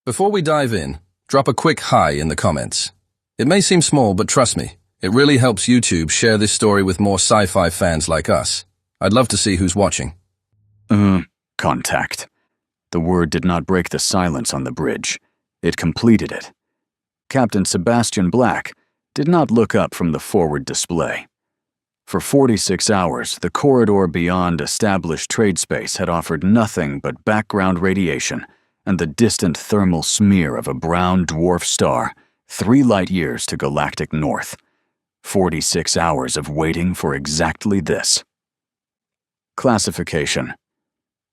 Before we dive in, drop a quick hi in the comments. It may seem small, but trust me, it really helps YouTube share this story with more sci-fi fans like us. I'd love to see who's watching. Contact. The word did not break the silence on the bridge. It completed it. Captain Sebastian Black did not look up from the forward display. For 46 hours, the corridor beyond established trade space had offered nothing but background radiation and the distant thermal smear of a brown dwarf star 3 light-years to galactic north. 46 hours of waiting for exactly this. Classification.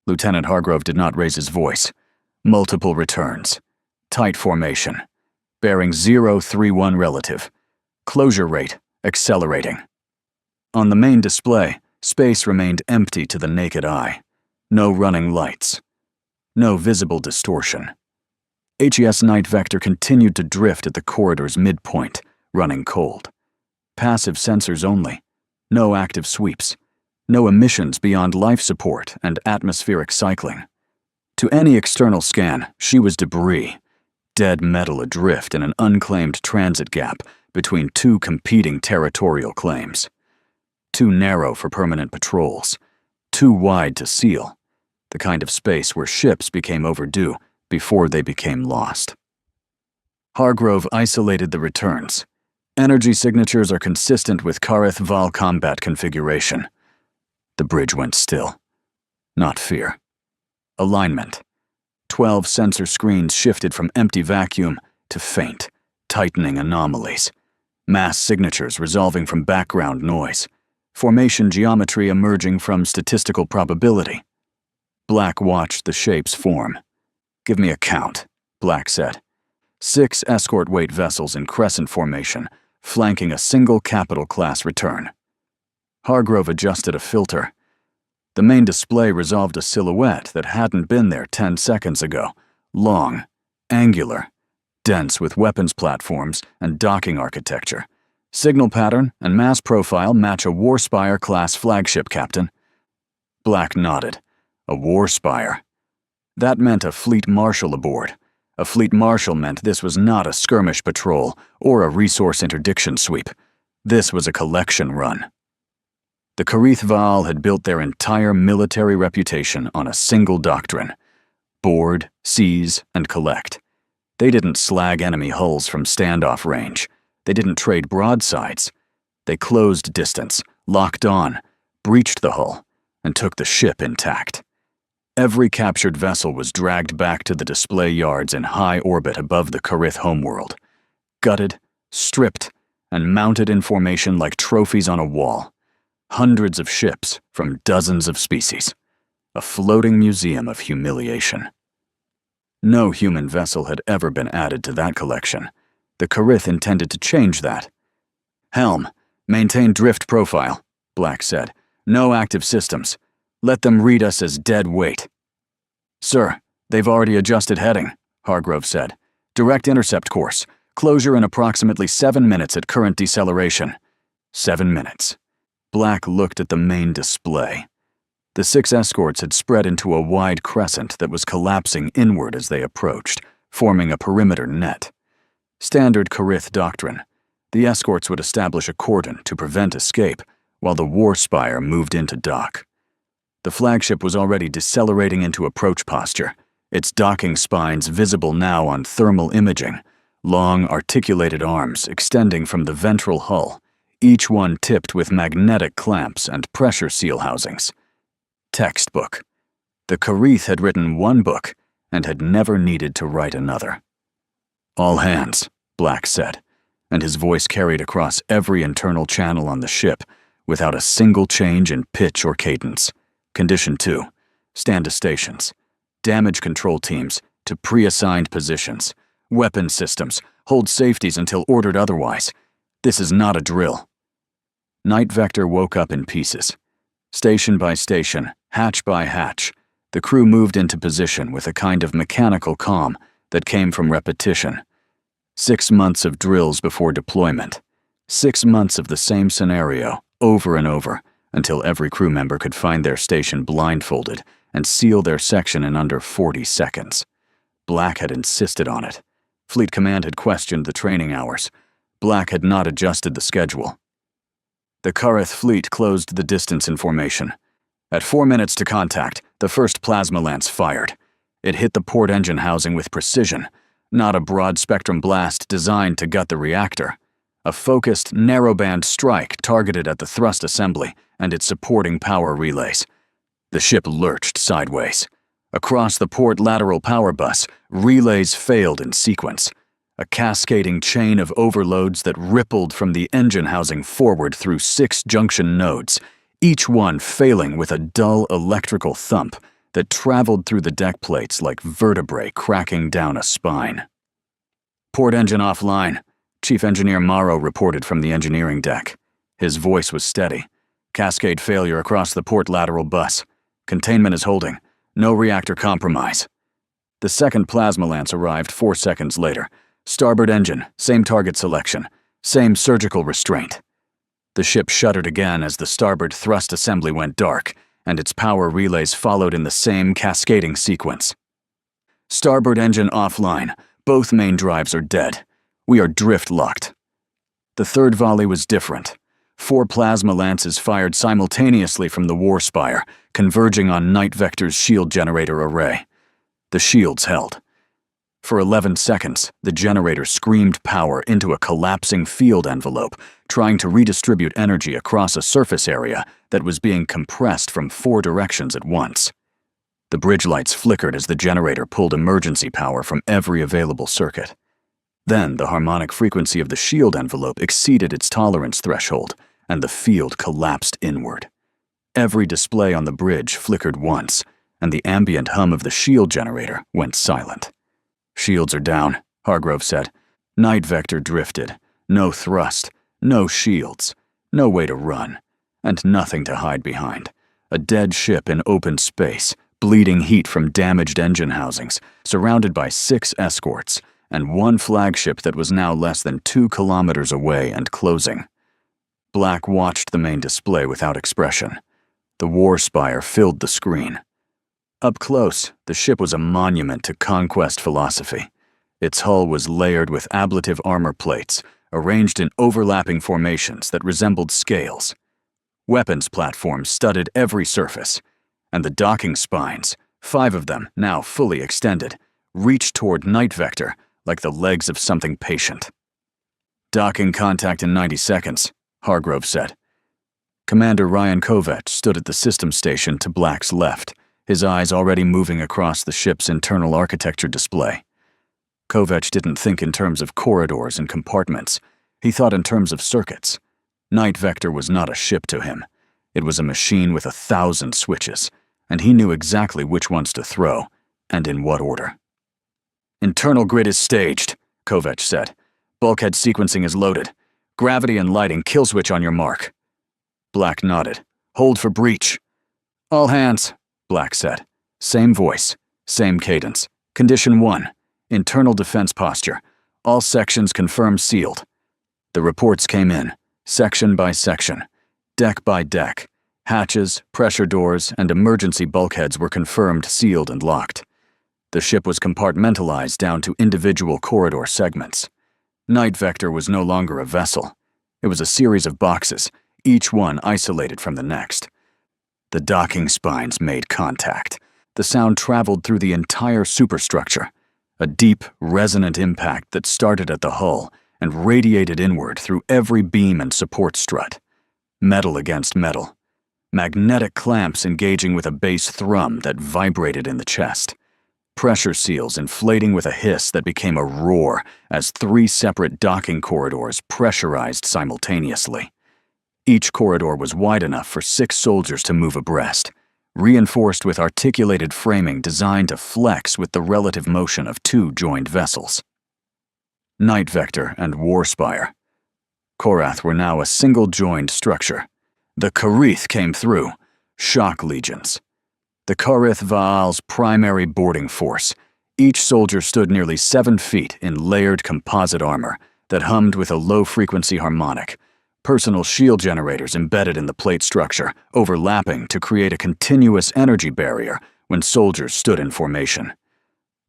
Lieutenant Hargrove did not raise his voice. Multiple returns. Tight formation. Bearing 031 relative. Closure rate accelerating. On the main display, space remained empty to the naked eye. No running lights. No visible distortion. HES Night Vector continued to drift at the corridor's midpoint, running cold. Passive sensors only. No active sweeps. No emissions beyond life support and atmospheric cycling. To any external scan, she was debris, dead metal adrift in an unclaimed transit gap between 2 competing territorial claims. Too narrow for permanent patrols, too wide to seal, the kind of space where ships became overdue before they became lost. Hargrove isolated the returns. Energy signatures are consistent with Kareth Val combat configuration. The bridge went still. Not fear. Alignment. 12 sensor screens shifted from empty vacuum to faint, tightening anomalies. Mass signatures resolving from background noise. Formation geometry emerging from statistical probability. Black watched the shapes form. "Give me a count," Black said. 6 escort-weight vessels in crescent formation, flanking a single capital-class return. Hargrove adjusted a filter. The main display resolved a silhouette that hadn't been there 10 seconds ago. Long, angular, dense with weapons platforms and docking architecture. Signal pattern and mass profile match a Warspire-class flagship, Captain. Black nodded. A Warspire. That meant a fleet marshal aboard. A fleet marshal meant this was not a skirmish patrol or a resource interdiction sweep. This was a collection run. The Kareth Val had built their entire military reputation on a single doctrine: board, seize, and collect. They didn't slag enemy hulls from standoff range. They didn't trade broadsides. They closed distance, locked on, breached the hull, and took the ship intact. Every captured vessel was dragged back to the display yards in high orbit above the Kareth homeworld, gutted, stripped, and mounted in formation like trophies on a wall. Hundreds of ships from dozens of species. A floating museum of humiliation. No human vessel had ever been added to that collection. The Kareth intended to change that. "Helm, maintain drift profile," Black said. "No active systems. Let them read us as dead weight." "Sir, they've already adjusted heading," Hargrove said. "Direct intercept course. Closure in approximately 7 minutes at current deceleration." 7 minutes. Black looked at the main display. The 6 escorts had spread into a wide crescent that was collapsing inward as they approached, forming a perimeter net. Standard Kareth doctrine. The escorts would establish a cordon to prevent escape, while the Warspire moved into dock. The flagship was already decelerating into approach posture, its docking spines visible now on thermal imaging, long articulated arms extending from the ventral hull, each one tipped with magnetic clamps and pressure seal housings. Textbook. The Kareth had written one book and had never needed to write another. "All hands," Black said, and his voice carried across every internal channel on the ship without a single change in pitch or cadence. Condition 2. Stand to stations. Damage control teams to pre-assigned positions. Weapon systems. Hold safeties until ordered otherwise. This is not a drill. Night Vector woke up in pieces. Station by station, hatch by hatch, the crew moved into position with a kind of mechanical calm that came from repetition. 6 months of drills before deployment. 6 months of the same scenario, over and over, until every crew member could find their station blindfolded and seal their section in under 40 seconds. Black had insisted on it. Fleet Command had questioned the training hours. Black had not adjusted the schedule. The Kareth fleet closed the distance in formation. At 4 minutes to contact, the first plasma lance fired. It hit the port engine housing with precision, not a broad-spectrum blast designed to gut the reactor. A focused, narrowband strike targeted at the thrust assembly and its supporting power relays. The ship lurched sideways. Across the port lateral power bus, relays failed in sequence. A cascading chain of overloads that rippled from the engine housing forward through 6 junction nodes, each one failing with a dull electrical thump that traveled through the deck plates like vertebrae cracking down a spine. Port engine offline, Chief Engineer Morrow reported from the engineering deck. His voice was steady. Cascade failure across the port lateral bus. Containment is holding. No reactor compromise. The second plasma lance arrived 4 seconds later. Starboard engine, same target selection, same surgical restraint. The ship shuddered again as the starboard thrust assembly went dark, and its power relays followed in the same cascading sequence. Starboard engine offline. Both main drives are dead. We are drift-locked. The third volley was different. 4 plasma lances fired simultaneously from the war spire, converging on Night Vector's shield generator array. The shields held. For 11 seconds, the generator screamed power into a collapsing field envelope, trying to redistribute energy across a surface area that was being compressed from 4 directions at once. The bridge lights flickered as the generator pulled emergency power from every available circuit. Then the harmonic frequency of the shield envelope exceeded its tolerance threshold, and the field collapsed inward. Every display on the bridge flickered once, and the ambient hum of the shield generator went silent. "Shields are down," Hargrove said. Night Vector drifted. No thrust, no shields, no way to run, and nothing to hide behind. A dead ship in open space, bleeding heat from damaged engine housings, surrounded by 6 escorts, and 1 flagship that was now less than 2 kilometers away and closing. Black watched the main display without expression. The war spire filled the screen. Up close, the ship was a monument to conquest philosophy. Its hull was layered with ablative armor plates, arranged in overlapping formations that resembled scales. Weapons platforms studded every surface, and the docking spines, 5 of them now fully extended, reached toward Night Vector like the legs of something patient. "Docking contact in 90 seconds, Hargrove said. Commander Ryan Kovach stood at the system station to Black's left, his eyes already moving across the ship's internal architecture display. Kovach didn't think in terms of corridors and compartments. He thought in terms of circuits. Night Vector was not a ship to him. It was a machine with 1,000 switches, and he knew exactly which ones to throw, and in what order. "Internal grid is staged," Kovach said. "Bulkhead sequencing is loaded. Gravity and lighting kill switch on your mark." Black nodded. "Hold for breach." "All hands," Black said. Same voice, same cadence. Condition 1, internal defense posture. All sections confirmed sealed. The reports came in, section by section, deck by deck. Hatches, pressure doors, and emergency bulkheads were confirmed sealed and locked. The ship was compartmentalized down to individual corridor segments. Night Vector was no longer a vessel. It was a series of boxes, each one isolated from the next. The docking spines made contact. The sound traveled through the entire superstructure, a deep, resonant impact that started at the hull and radiated inward through every beam and support strut. Metal against metal. Magnetic clamps engaging with a bass thrum that vibrated in the chest. Pressure seals inflating with a hiss that became a roar as 3 separate docking corridors pressurized simultaneously. Each corridor was wide enough for 6 soldiers to move abreast, reinforced with articulated framing designed to flex with the relative motion of 2 joined vessels. Night Vector and Warspire. Korath were now a single-joined structure. The Kareth came through, shock legions. The Kareth Vaal's primary boarding force. Each soldier stood nearly 7 feet in layered composite armor that hummed with a low-frequency harmonic. Personal shield generators embedded in the plate structure, overlapping to create a continuous energy barrier when soldiers stood in formation.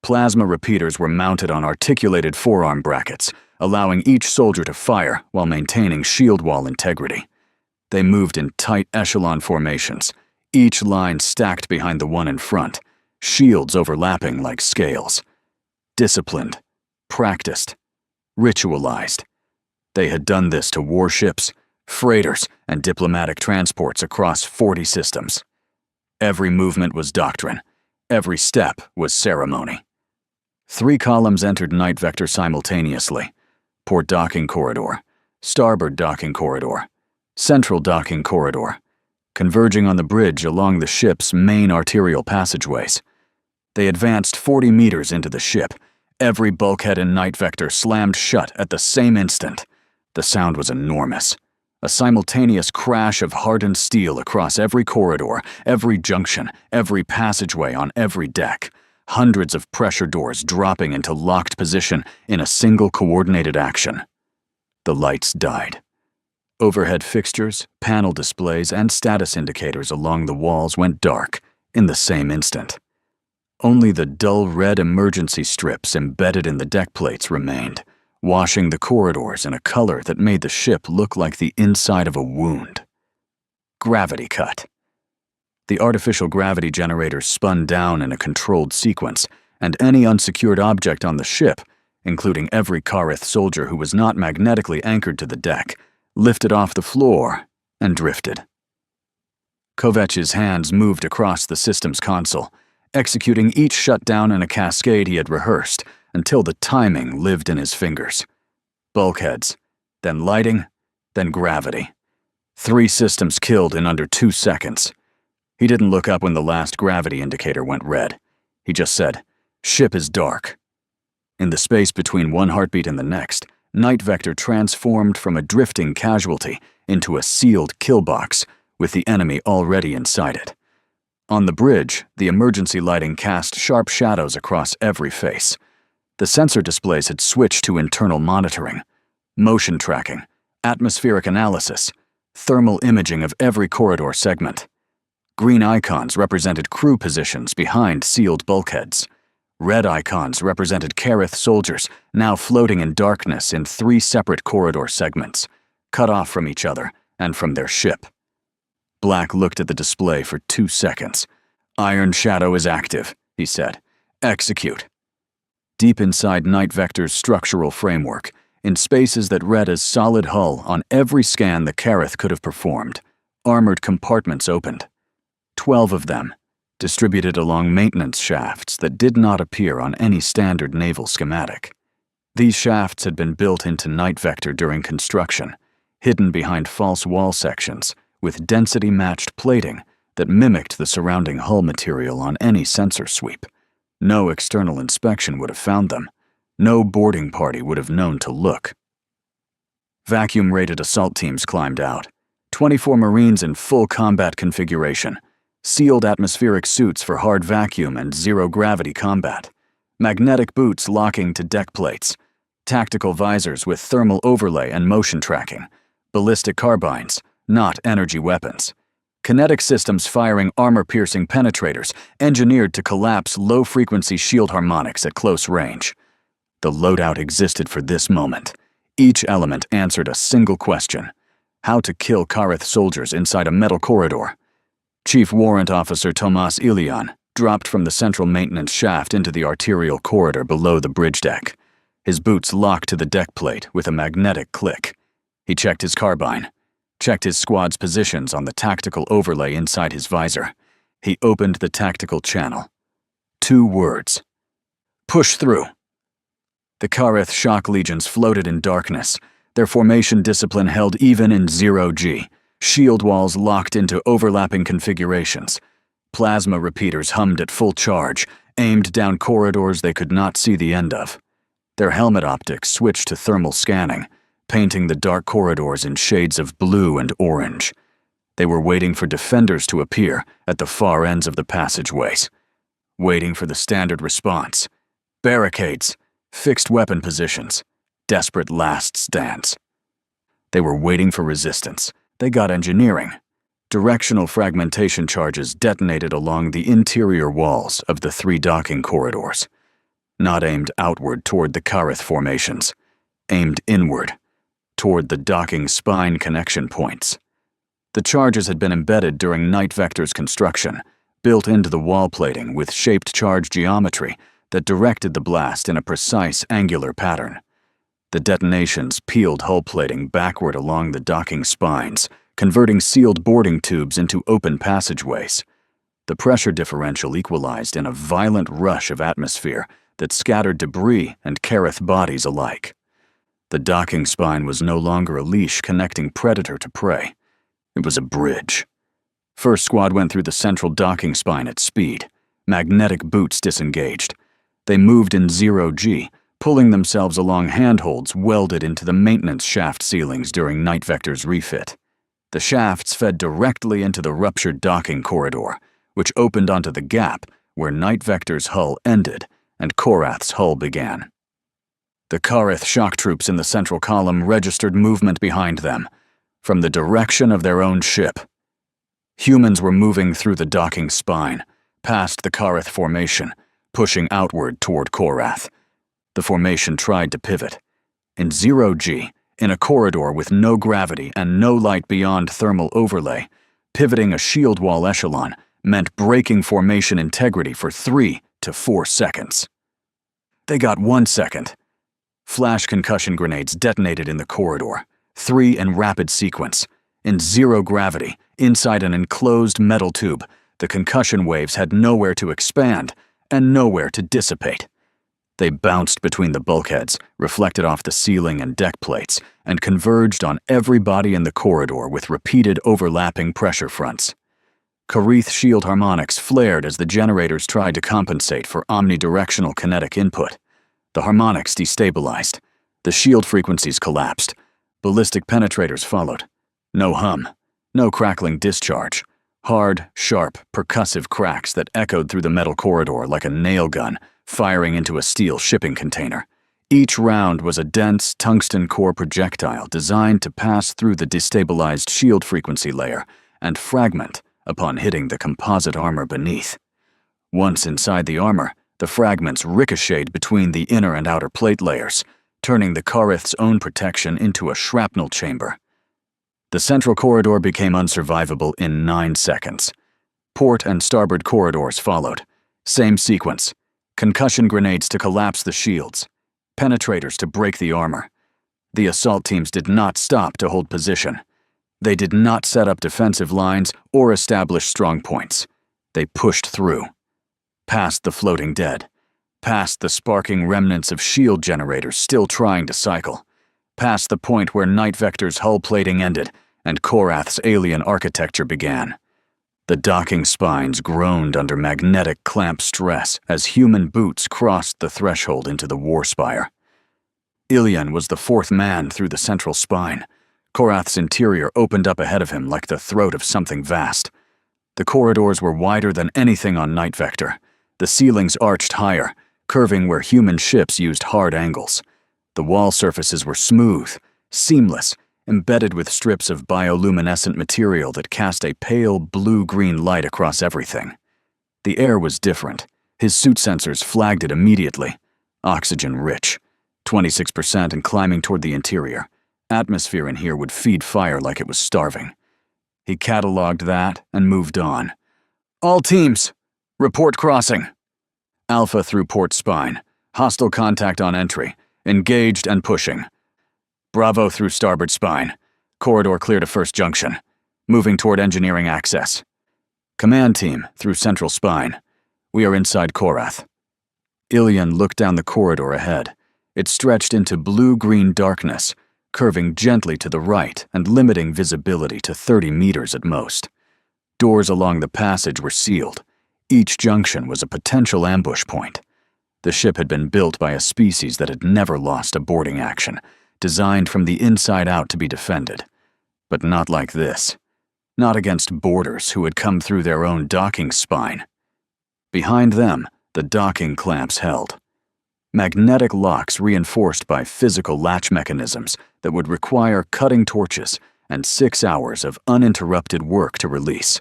Plasma repeaters were mounted on articulated forearm brackets, allowing each soldier to fire while maintaining shield wall integrity. They moved in tight echelon formations, each line stacked behind the one in front, shields overlapping like scales. Disciplined, practiced, ritualized. They had done this to warships, freighters, and diplomatic transports across 40 systems. Every movement was doctrine. Every step was ceremony. 3 columns entered Night Vector simultaneously. Port docking corridor, starboard docking corridor, central docking corridor, converging on the bridge along the ship's main arterial passageways. They advanced 40 meters into the ship. Every bulkhead in Night Vector slammed shut at the same instant. The sound was enormous. A simultaneous crash of hardened steel across every corridor, every junction, every passageway on every deck. Hundreds of pressure doors dropping into locked position in a single coordinated action. The lights died. Overhead fixtures, panel displays, and status indicators along the walls went dark in the same instant. Only the dull red emergency strips embedded in the deck plates remained, washing the corridors in a color that made the ship look like the inside of a wound. Gravity cut. The artificial gravity generators spun down in a controlled sequence, and any unsecured object on the ship, including every Karith soldier who was not magnetically anchored to the deck, lifted off the floor and drifted. Kovech's hands moved across the system's console, executing each shutdown in a cascade he had rehearsed until the timing lived in his fingers. Bulkheads, then lighting, then gravity. 3 systems killed in under 2 seconds. He didn't look up when the last gravity indicator went red. He just said, "Ship is dark." In the space between one heartbeat and the next, Night Vector transformed from a drifting casualty into a sealed kill box, with the enemy already inside it. On the bridge, the emergency lighting cast sharp shadows across every face. The sensor displays had switched to internal monitoring, motion tracking, atmospheric analysis, thermal imaging of every corridor segment. Green icons represented crew positions behind sealed bulkheads. Red icons represented Karith soldiers, now floating in darkness in 3 separate corridor segments, cut off from each other and from their ship. Black looked at the display for 2 seconds. "Iron Shadow is active," he said. "Execute." Deep inside Night Vector's structural framework, in spaces that read as solid hull on every scan the Karith could have performed, armored compartments opened. 12 of them, distributed along maintenance shafts that did not appear on any standard naval schematic. These shafts had been built into Night Vector during construction, hidden behind false wall sections with density-matched plating that mimicked the surrounding hull material on any sensor sweep. No external inspection would have found them. No boarding party would have known to look. Vacuum-rated assault teams climbed out. 24 Marines in full combat configuration. Sealed atmospheric suits for hard vacuum and zero-gravity combat. Magnetic boots locking to deck plates. Tactical visors with thermal overlay and motion tracking. Ballistic carbines, not energy weapons. Kinetic systems firing armor-piercing penetrators engineered to collapse low-frequency shield harmonics at close range. The loadout existed for this moment. Each element answered a single question: how to kill Karith soldiers inside a metal corridor. Chief Warrant Officer Tomas Ilian dropped from the central maintenance shaft into the arterial corridor below the bridge deck. His boots locked to the deck plate with a magnetic click. He checked his carbine, checked his squad's positions on the tactical overlay inside his visor. He opened the tactical channel. 2 words: push through. The Karith shock legions floated in darkness, their formation discipline held even in 0G. Shield walls locked into overlapping configurations. Plasma repeaters hummed at full charge, aimed down corridors they could not see the end of. Their helmet optics switched to thermal scanning, painting the dark corridors in shades of blue and orange. They were waiting for defenders to appear at the far ends of the passageways. Waiting for the standard response. Barricades, fixed weapon positions, desperate last stands. They were waiting for resistance. They got engineering. Directional fragmentation charges detonated along the interior walls of the 3 docking corridors. not aimed outward toward the Kareth formations, aimed inward, toward the docking spine connection points. The charges had been embedded during Night Vector's construction, built into the wall plating with shaped charge geometry that directed the blast in a precise angular pattern. The detonations peeled hull plating backward along the docking spines, converting sealed boarding tubes into open passageways. The pressure differential equalized in a violent rush of atmosphere that scattered debris and Kareth bodies alike. The docking spine was no longer a leash connecting predator to prey. It was a bridge. First Squad went through the central docking spine at speed. Magnetic boots disengaged. They moved in 0G, pulling themselves along handholds welded into the maintenance shaft ceilings during Night Vector's refit. The shafts fed directly into the ruptured docking corridor, which opened onto the gap where Night Vector's hull ended and Korath's hull began. The Kareth shock troops in the central column registered movement behind them, from the direction of their own ship. Humans were moving through the docking spine, past the Kareth formation, pushing outward toward Korath. The formation tried to pivot. In 0G, in a corridor with no gravity and no light beyond thermal overlay, pivoting a shield wall echelon meant breaking formation integrity for 3 to 4 seconds. They got 1 second. Flash concussion grenades detonated in the corridor, 3 in rapid sequence. In 0 gravity, inside an enclosed metal tube, the concussion waves had nowhere to expand and nowhere to dissipate. They bounced between the bulkheads, reflected off the ceiling and deck plates, and converged on every body in the corridor with repeated overlapping pressure fronts. Kareth shield harmonics flared as the generators tried to compensate for omnidirectional kinetic input. The harmonics destabilized. The shield frequencies collapsed. Ballistic penetrators followed. No hum. No crackling discharge. Hard, sharp, percussive cracks that echoed through the metal corridor like a nail gun firing into a steel shipping container. Each round was a dense tungsten core projectile designed to pass through the destabilized shield frequency layer and fragment upon hitting the composite armor beneath. Once inside the armor, the fragments ricocheted between the inner and outer plate layers, turning the Kareth's own protection into a shrapnel chamber. The central corridor became unsurvivable in 9 seconds. Port and starboard corridors followed. Same sequence. Concussion grenades to collapse the shields. Penetrators to break the armor. The assault teams did not stop to hold position. They did not set up defensive lines or establish strong points. They pushed through. Past the floating dead. Past the sparking remnants of shield generators still trying to cycle. Past the point where Night Vector's hull plating ended and Korath's alien architecture began. The docking spines groaned under magnetic clamp stress as human boots crossed the threshold into the warspire. Ilian was the 4th man through the central spine. Korath's interior opened up ahead of him like the throat of something vast. The corridors were wider than anything on Night Vector. The ceilings arched higher, curving where human ships used hard angles. The wall surfaces were smooth, seamless, embedded with strips of bioluminescent material that cast a pale blue-green light across everything. The air was different. His suit sensors flagged it immediately. Oxygen-rich, 26% and climbing toward the interior. Atmosphere in here would feed fire like it was starving. He cataloged that and moved on. All teams, report crossing. Alpha through port spine. Hostile contact on entry. Engaged and pushing. Bravo through starboard spine. Corridor clear to first junction. Moving toward engineering access. Command team through central spine. We are inside Korath. Ilian looked down the corridor ahead. It stretched into blue-green darkness, curving gently to the right and limiting visibility to 30 meters at most. Doors along the passage were sealed. Each junction was a potential ambush point. The ship had been built by a species that had never lost a boarding action, designed from the inside out to be defended. But not like this. Not against boarders who had come through their own docking spine. Behind them, the docking clamps held. Magnetic locks reinforced by physical latch mechanisms that would require cutting torches and 6 hours of uninterrupted work to release.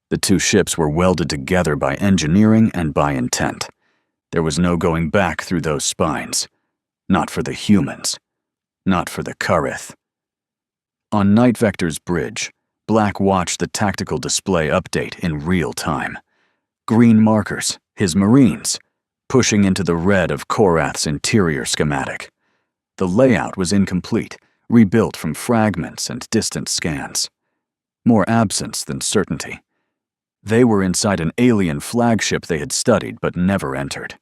The two ships were welded together by engineering and by intent. There was no going back through those spines. Not for the humans. Not for the Karith. On Night Vector's bridge, Black watched the tactical display update in real time. Green markers, his Marines, pushing into the red of Korath's interior schematic. The layout was incomplete, rebuilt from fragments and distant scans. More absence than certainty. They were inside an alien flagship they had studied but never entered.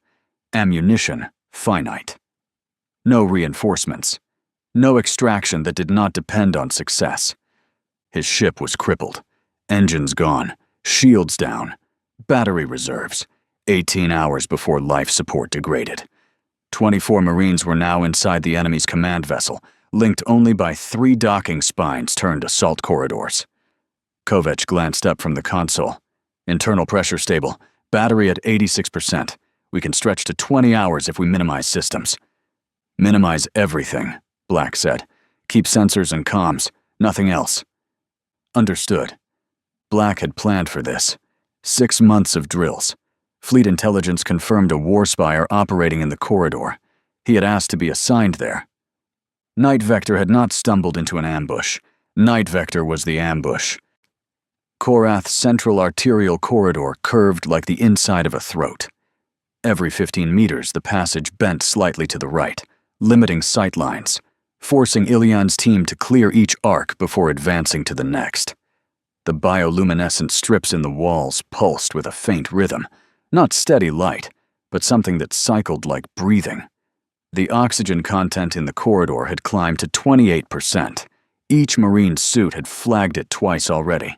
Ammunition finite. No reinforcements. No extraction that did not depend on success. His ship was crippled. Engines gone. Shields down. Battery reserves. 18 hours before life support degraded. 24 Marines were now inside the enemy's command vessel, linked only by 3 docking spines turned assault corridors. Kovac glanced up from the console. Internal pressure stable. Battery at 86%. We can stretch to 20 hours if we minimize systems. Minimize everything, Black said. Keep sensors and comms. Nothing else. Understood. Black had planned for this. 6 months of drills. Fleet intelligence confirmed a warspire operating in the corridor. He had asked to be assigned there. Night Vector had not stumbled into an ambush. Night Vector was the ambush. Korath's central arterial corridor curved like the inside of a throat. Every 15 meters, the passage bent slightly to the right, limiting sight lines, forcing Ilyan's team to clear each arc before advancing to the next. The bioluminescent strips in the walls pulsed with a faint rhythm, not steady light, but something that cycled like breathing. The oxygen content in the corridor had climbed to 28%. Each Marine's suit had flagged it twice already.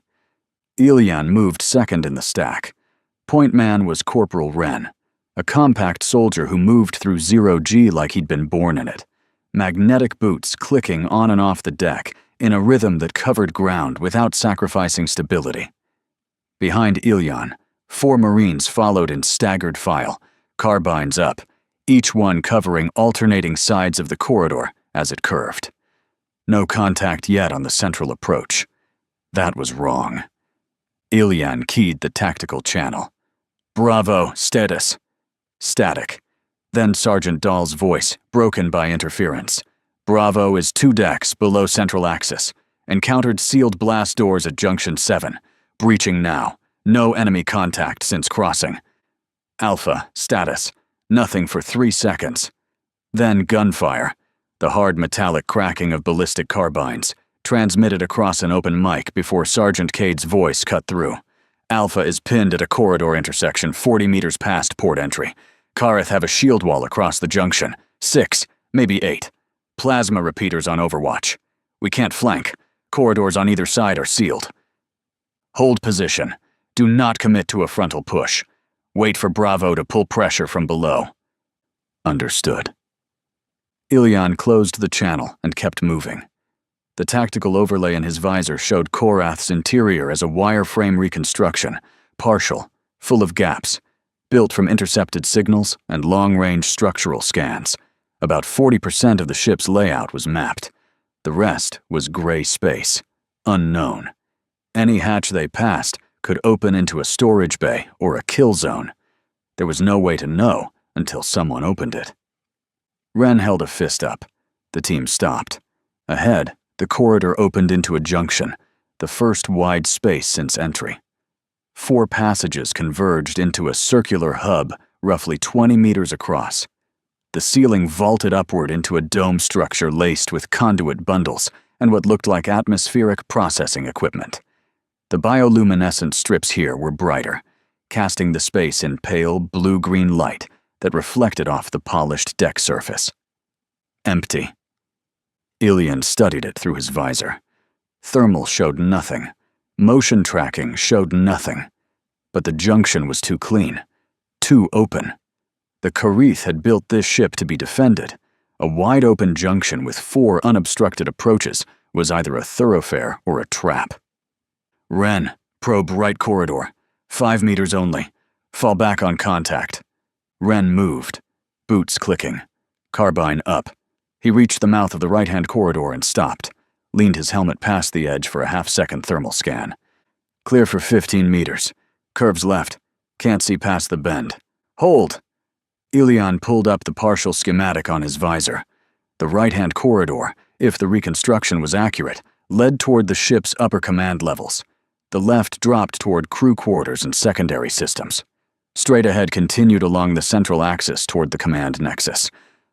Ilyan moved second in the stack. Point man was Corporal Wren, a compact soldier who moved through 0G like he'd been born in it. Magnetic boots clicking on and off the deck in a rhythm that covered ground without sacrificing stability. Behind Ilyan, 4 Marines followed in staggered file, carbines up, each one covering alternating sides of the corridor as it curved. No contact yet on the central approach. That was wrong. Ilyan keyed the tactical channel. Bravo, status. Static. Then Sergeant Dahl's voice, broken by interference. Bravo is 2 decks below central axis. Encountered sealed blast doors at Junction 7. Breaching now. No enemy contact since crossing. Alpha, status. Nothing for 3 seconds. Then gunfire. The hard metallic cracking of ballistic carbines, transmitted across an open mic before Sergeant Cade's voice cut through. Alpha is pinned at a corridor intersection 40 meters past port entry. Karith have a shield wall across the junction. 6, maybe 8. Plasma repeaters on overwatch. We can't flank. Corridors on either side are sealed. Hold position. Do not commit to a frontal push. Wait for Bravo to pull pressure from below. Understood. Ilyan closed the channel and kept moving. The tactical overlay in his visor showed Korath's interior as a wireframe reconstruction, partial, full of gaps, built from intercepted signals and long-range structural scans. About 40% of the ship's layout was mapped. The rest was gray space, unknown. Any hatch they passed could open into a storage bay or a kill zone. There was no way to know until someone opened it. Wren held a fist up. The team stopped. Ahead, the corridor opened into a junction, the first wide space since entry. 4 passages converged into a circular hub roughly 20 meters across. The ceiling vaulted upward into a dome structure laced with conduit bundles and what looked like atmospheric processing equipment. The bioluminescent strips here were brighter, casting the space in pale blue-green light that reflected off the polished deck surface. Empty. Ilyan studied it through his visor. Thermal showed nothing. Motion tracking showed nothing. But the junction was too clean, too open. The Karith had built this ship to be defended. A wide-open junction with 4 unobstructed approaches was either a thoroughfare or a trap. Wren, probe right corridor. 5 meters only. Fall back on contact. Wren moved, boots clicking, carbine up. He reached the mouth of the right-hand corridor and stopped, leaned his helmet past the edge for a half-second thermal scan. Clear for 15 meters. Curves left. Can't see past the bend. Hold! Ilion pulled up the partial schematic on his visor. The right-hand corridor, if the reconstruction was accurate, led toward the ship's upper command levels. The left dropped toward crew quarters and secondary systems. Straight ahead continued along the central axis toward the command nexus,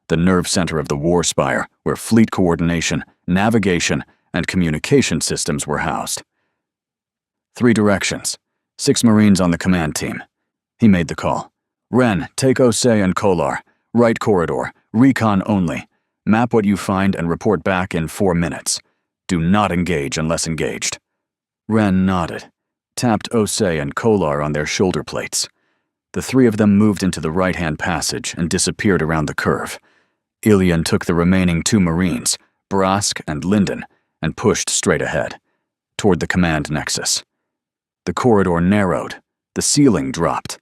the nerve center of the war spire where fleet coordination, navigation, and communication systems were housed. 3 directions. 6 Marines on the command team. He made the call. Ren, take Osei and Kolar. Right corridor. Recon only. Map what you find and report back in 4 minutes. Do not engage unless engaged. Ren nodded, tapped Osei and Kolar on their shoulder plates. The 3 of them moved into the right-hand passage and disappeared around the curve. Ilion took the remaining 2 Marines, Brask and Linden, and pushed straight ahead, toward the command nexus. The corridor narrowed, the ceiling dropped.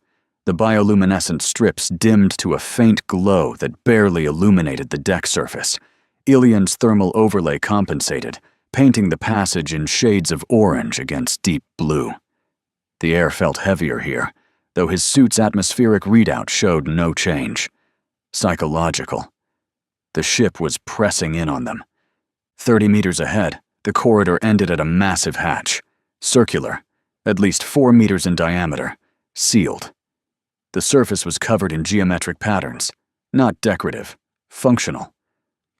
The bioluminescent strips dimmed to a faint glow that barely illuminated the deck surface. Ilion's thermal overlay compensated, painting the passage in shades of orange against deep blue. The air felt heavier here, though his suit's atmospheric readout showed no change. Psychological. The ship was pressing in on them. 30 meters ahead, the corridor ended at a massive hatch, circular, at least 4 meters in diameter, sealed. The surface was covered in geometric patterns, not decorative, functional.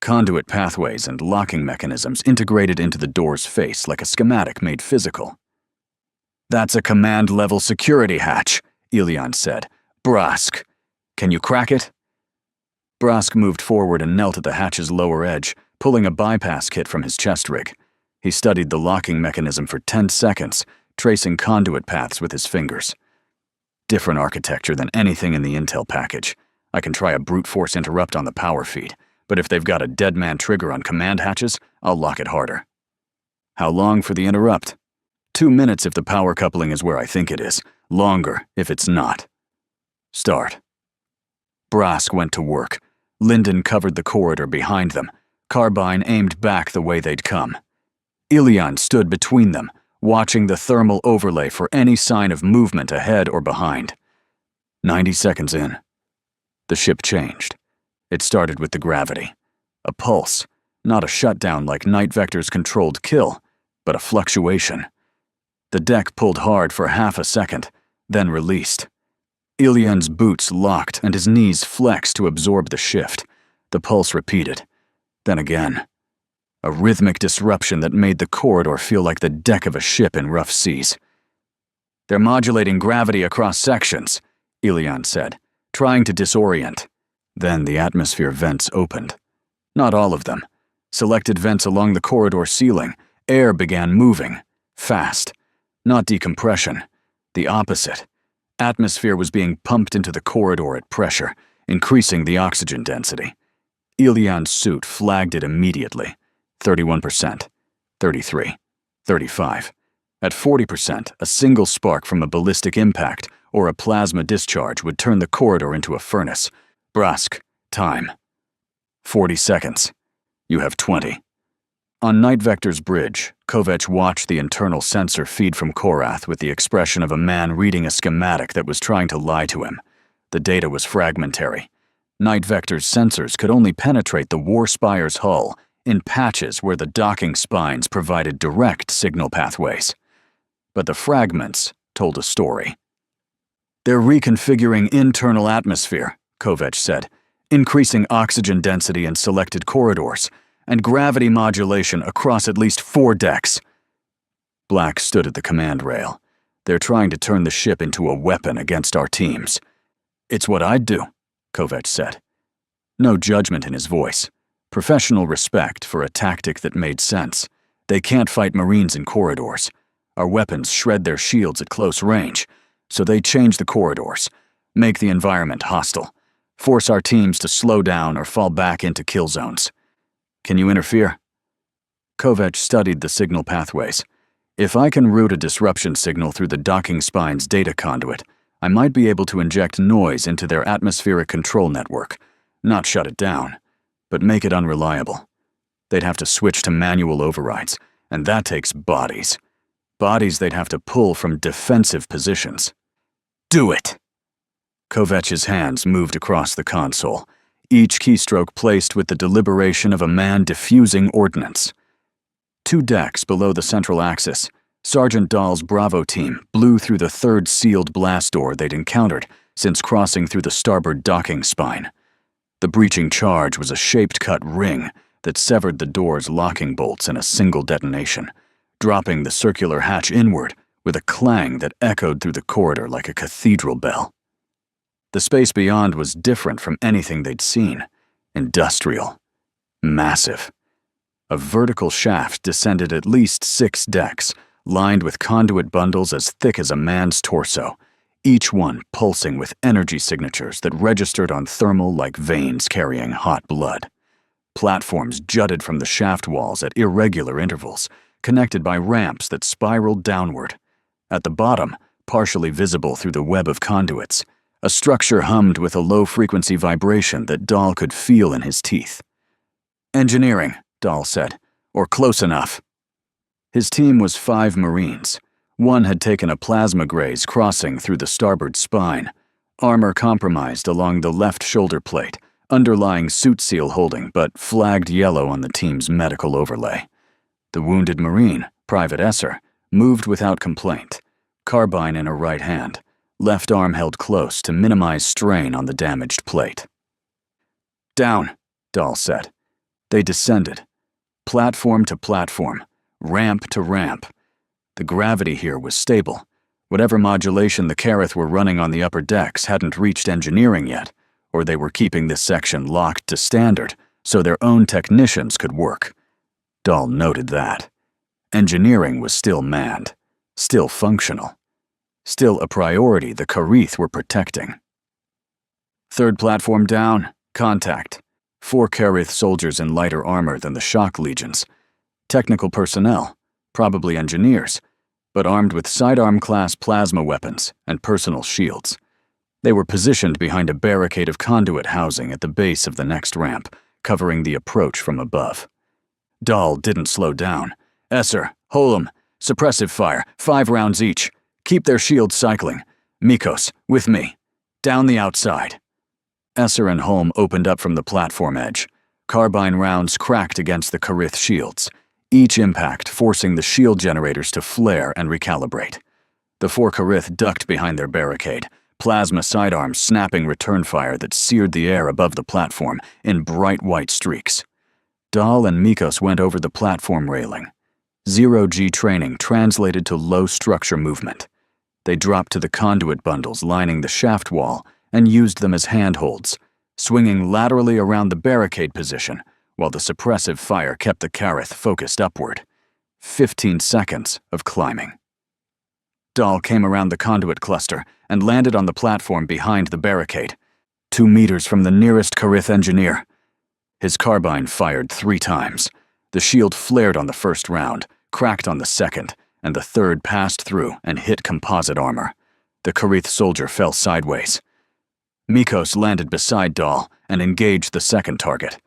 Conduit pathways and locking mechanisms integrated into the door's face like a schematic made physical. That's a command-level security hatch, Ilion said. Brask, can you crack it? Brask moved forward and knelt at the hatch's lower edge, pulling a bypass kit from his chest rig. He studied the locking mechanism for 10 seconds, tracing conduit paths with his fingers. Different architecture than anything in the intel package. I can try a brute force interrupt on the power feed, but if they've got a dead man trigger on command hatches, I'll lock it harder. How long for the interrupt? 2 minutes if the power coupling is where I think it is. Longer if it's not. Start. Brask went to work. Linden covered the corridor behind them, carbine aimed back the way they'd come. Ilion stood between them, watching the thermal overlay for any sign of movement ahead or behind. 90 seconds in. The ship changed. It started with the gravity. A pulse, not a shutdown like Night Vector's controlled kill, but a fluctuation. The deck pulled hard for half a second, then released. Ilion's boots locked and his knees flexed to absorb the shift. The pulse repeated. Then again. A rhythmic disruption that made the corridor feel like the deck of a ship in rough seas. They're modulating gravity across sections, Ilion said, trying to disorient. Then the atmosphere vents opened. Not all of them. Selected vents along the corridor ceiling. Air began moving. Fast. Not decompression. The opposite. Atmosphere was being pumped into the corridor at pressure, increasing the oxygen density. Ilion's suit flagged it immediately. 31%, 33, 35. At 40%, a single spark from a ballistic impact or a plasma discharge would turn the corridor into a furnace. Brask, time. 40 seconds. You have 20. On Night Vector's bridge, Kovac watched the internal sensor feed from Korath with the expression of a man reading a schematic that was trying to lie to him. The data was fragmentary. Night Vector's sensors could only penetrate the war spire's hull in patches where the docking spines provided direct signal pathways. But the fragments told a story. They're reconfiguring internal atmosphere, Kovac said, increasing oxygen density in selected corridors, and gravity modulation across at least 4 decks. Black stood at the command rail. They're trying to turn the ship into a weapon against our teams. It's what I'd do, Kovac said. No judgment in his voice. Professional respect for a tactic that made sense. They can't fight Marines in corridors. Our weapons shred their shields at close range, so they change the corridors, make the environment hostile, force our teams to slow down or fall back into kill zones. Can you interfere? Kovac studied the signal pathways. If I can route a disruption signal through the docking spine's data conduit, I might be able to inject noise into their atmospheric control network, not shut it down, but make it unreliable. They'd have to switch to manual overrides, and that takes bodies. Bodies they'd have to pull from defensive positions. Do it! Kovech's hands moved across the console, each keystroke placed with the deliberation of a man defusing ordnance. 2 decks below the central axis, Sergeant Dahl's Bravo team blew through the 3rd sealed blast door they'd encountered since crossing through the starboard docking spine. The breaching charge was a shaped-cut ring that severed the door's locking bolts in a single detonation, dropping the circular hatch inward with a clang that echoed through the corridor like a cathedral bell. The space beyond was different from anything they'd seen. Industrial. Massive. A vertical shaft descended at least 6 decks, lined with conduit bundles as thick as a man's torso, each one pulsing with energy signatures that registered on thermal like veins carrying hot blood. Platforms jutted from the shaft walls at irregular intervals, connected by ramps that spiraled downward. At the bottom, partially visible through the web of conduits, a structure hummed with a low-frequency vibration that Dahl could feel in his teeth. "Engineering," Dahl said, "or close enough." His team was 5 Marines. One had taken a plasma graze crossing through the starboard spine, armor compromised along the left shoulder plate, underlying suit seal holding but flagged yellow on the team's medical overlay. The wounded Marine, Private Esser, moved without complaint, carbine in her right hand, left arm held close to minimize strain on the damaged plate. "Down," Dahl said. They descended, platform to platform, ramp to ramp. The gravity here was stable. Whatever modulation the Kareth were running on the upper decks hadn't reached engineering yet, or they were keeping this section locked to standard so their own technicians could work. Dahl noted that. Engineering was still manned, still functional, still a priority the Kareth were protecting. "Third platform down, contact. 4 Kareth soldiers in lighter armor than the shock legions. Technical personnel, probably engineers, but armed with sidearm-class plasma weapons and personal shields. They were positioned behind a barricade of conduit housing at the base of the next ramp, covering the approach from above. Dahl didn't slow down. "Esser, Holm, suppressive fire, 5 rounds each. Keep their shields cycling. Mikos, with me. Down the outside." Esser and Holm opened up from the platform edge. Carbine rounds cracked against the Kareth shields, each impact forcing the shield generators to flare and recalibrate. The 4 Kareth ducked behind their barricade, plasma sidearms snapping return fire that seared the air above the platform in bright white streaks. Dahl and Mikos went over the platform railing. 0G training translated to low structure movement. They dropped to the conduit bundles lining the shaft wall and used them as handholds, swinging laterally around the barricade position while the suppressive fire kept the Kareth focused upward. 15 seconds of climbing. Dahl came around the conduit cluster and landed on the platform behind the barricade, 2 meters from the nearest Kareth engineer. His carbine fired 3 times. The shield flared on the first round, cracked on the second, and the third passed through and hit composite armor. The Kareth soldier fell sideways. Mikos landed beside Dahl and engaged the second target.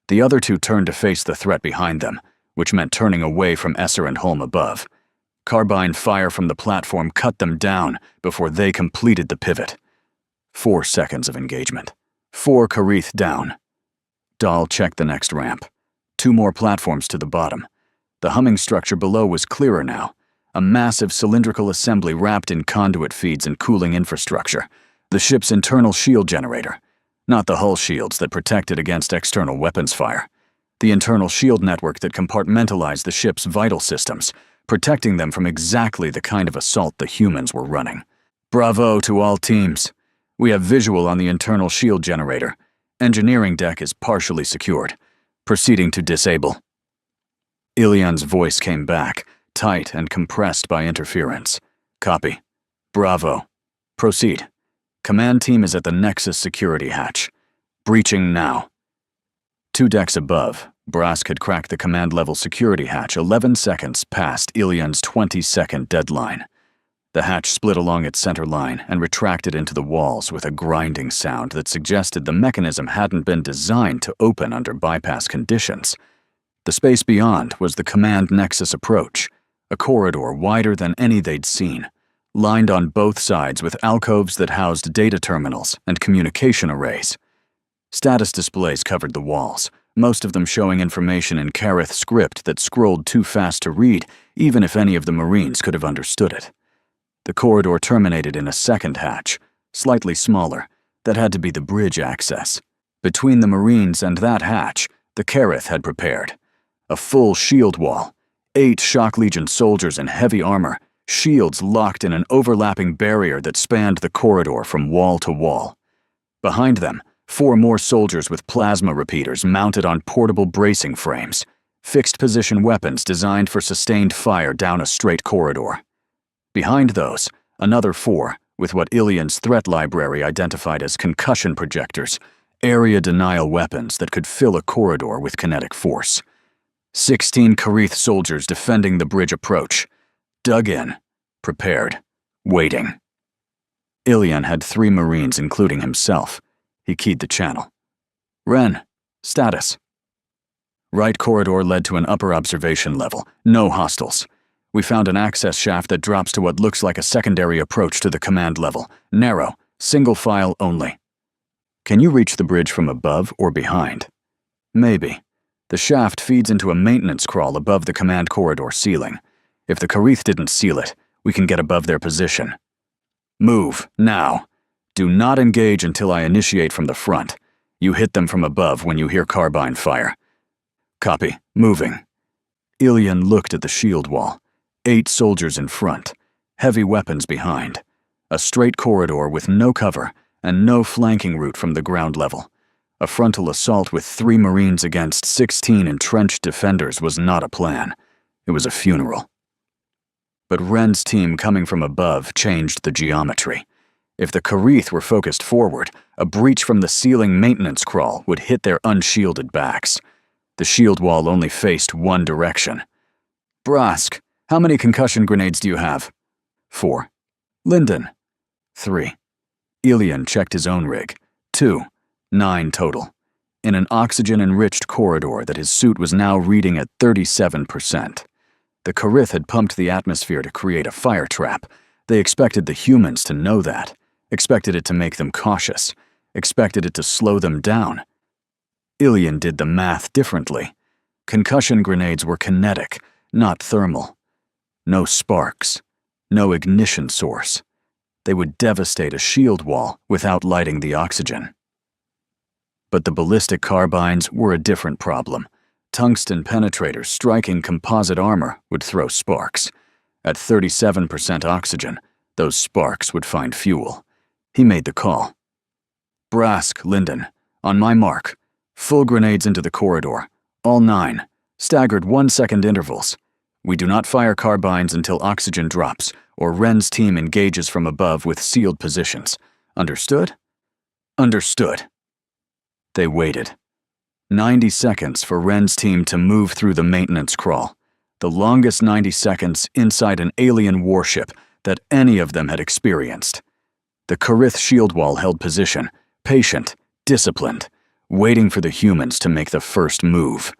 The other 2 turned to face the threat behind them, which meant turning away from Esser and Holm above. Carbine fire from the platform cut them down before they completed the pivot. 4 seconds of engagement. 4 Kareth down. Dahl checked the next ramp. 2 more platforms to the bottom. The humming structure below was clearer now, a massive cylindrical assembly wrapped in conduit feeds and cooling infrastructure. The ship's internal shield generator, not the hull shields that protected against external weapons fire. The internal shield network that compartmentalized the ship's vital systems, protecting them from exactly the kind of assault the humans were running. "Bravo to all teams. We have visual on the internal shield generator. Engineering deck is partially secured. Proceeding to disable." Ilyan's voice came back, tight and compressed by interference. "Copy. Bravo. Proceed. Command team is at the Nexus security hatch. Breaching now." 2 decks above, Brask had cracked the command-level security hatch 11 seconds past Ilyan's 20-second deadline. The hatch split along its center line and retracted into the walls with a grinding sound that suggested the mechanism hadn't been designed to open under bypass conditions. The space beyond was the command Nexus approach, a corridor wider than any they'd seen, lined on both sides with alcoves that housed data terminals and communication arrays. Status displays covered the walls, most of them showing information in Kareth script that scrolled too fast to read, even if any of the Marines could have understood it. The corridor terminated in a second hatch, slightly smaller, that had to be the bridge access. Between the Marines and that hatch, the Kareth had prepared a full shield wall, 8 Shock Legion soldiers in heavy armor, shields locked in an overlapping barrier that spanned the corridor from wall to wall. Behind them, 4 more soldiers with plasma repeaters mounted on portable bracing frames, fixed-position weapons designed for sustained fire down a straight corridor. Behind those, another 4, with what Ilian's threat library identified as concussion projectors, area denial weapons that could fill a corridor with kinetic force. 16 Kareth soldiers defending the bridge approach, dug in, prepared, waiting. Ilian had 3 Marines, including himself. He keyed the channel. Ren, status. Right corridor led to an upper observation level, no hostiles. We found an access shaft that drops to what looks like a secondary approach to the command level, narrow, single file only. Can you reach the bridge from above or behind? Maybe. The shaft feeds into a maintenance crawl above the command corridor ceiling. If the Kareth didn't seal it, we can get above their position. Move, now. Do not engage until I initiate from the front. You hit them from above when you hear carbine fire. Copy. Moving. Ilian looked at the shield wall. 8 soldiers in front, heavy weapons behind. A straight corridor with no cover and no flanking route from the ground level. A frontal assault with 3 Marines against 16 entrenched defenders was not a plan. It was a funeral. But Ren's team coming from above changed the geometry. If the Kareth were focused forward, a breach from the ceiling maintenance crawl would hit their unshielded backs. The shield wall only faced one direction. Brask, how many concussion grenades do you have? 4. Lyndon. 3. Ilian checked his own rig. 2. 9 total. In an oxygen-enriched corridor that his suit was now reading at 37%. The Kareth had pumped the atmosphere to create a fire trap. They expected the humans to know that. Expected it to make them cautious. Expected it to slow them down. Ilian did the math differently. Concussion grenades were kinetic, not thermal. No sparks. No ignition source. They would devastate a shield wall without lighting the oxygen. But the ballistic carbines were a different problem. Tungsten penetrators striking composite armor would throw sparks. At 37% oxygen, those sparks would find fuel. He made the call. Brask, Lyndon, on my mark. Full grenades into the corridor. All 9. Staggered 1-second intervals. We do not fire carbines until oxygen drops, or Ren's team engages from above with sealed positions. Understood? Understood. They waited. 90 seconds for Ren's team to move through the maintenance crawl. The longest 90 seconds inside an alien warship that any of them had experienced. The Kareth shield wall held position, patient, disciplined, waiting for the humans to make the first move.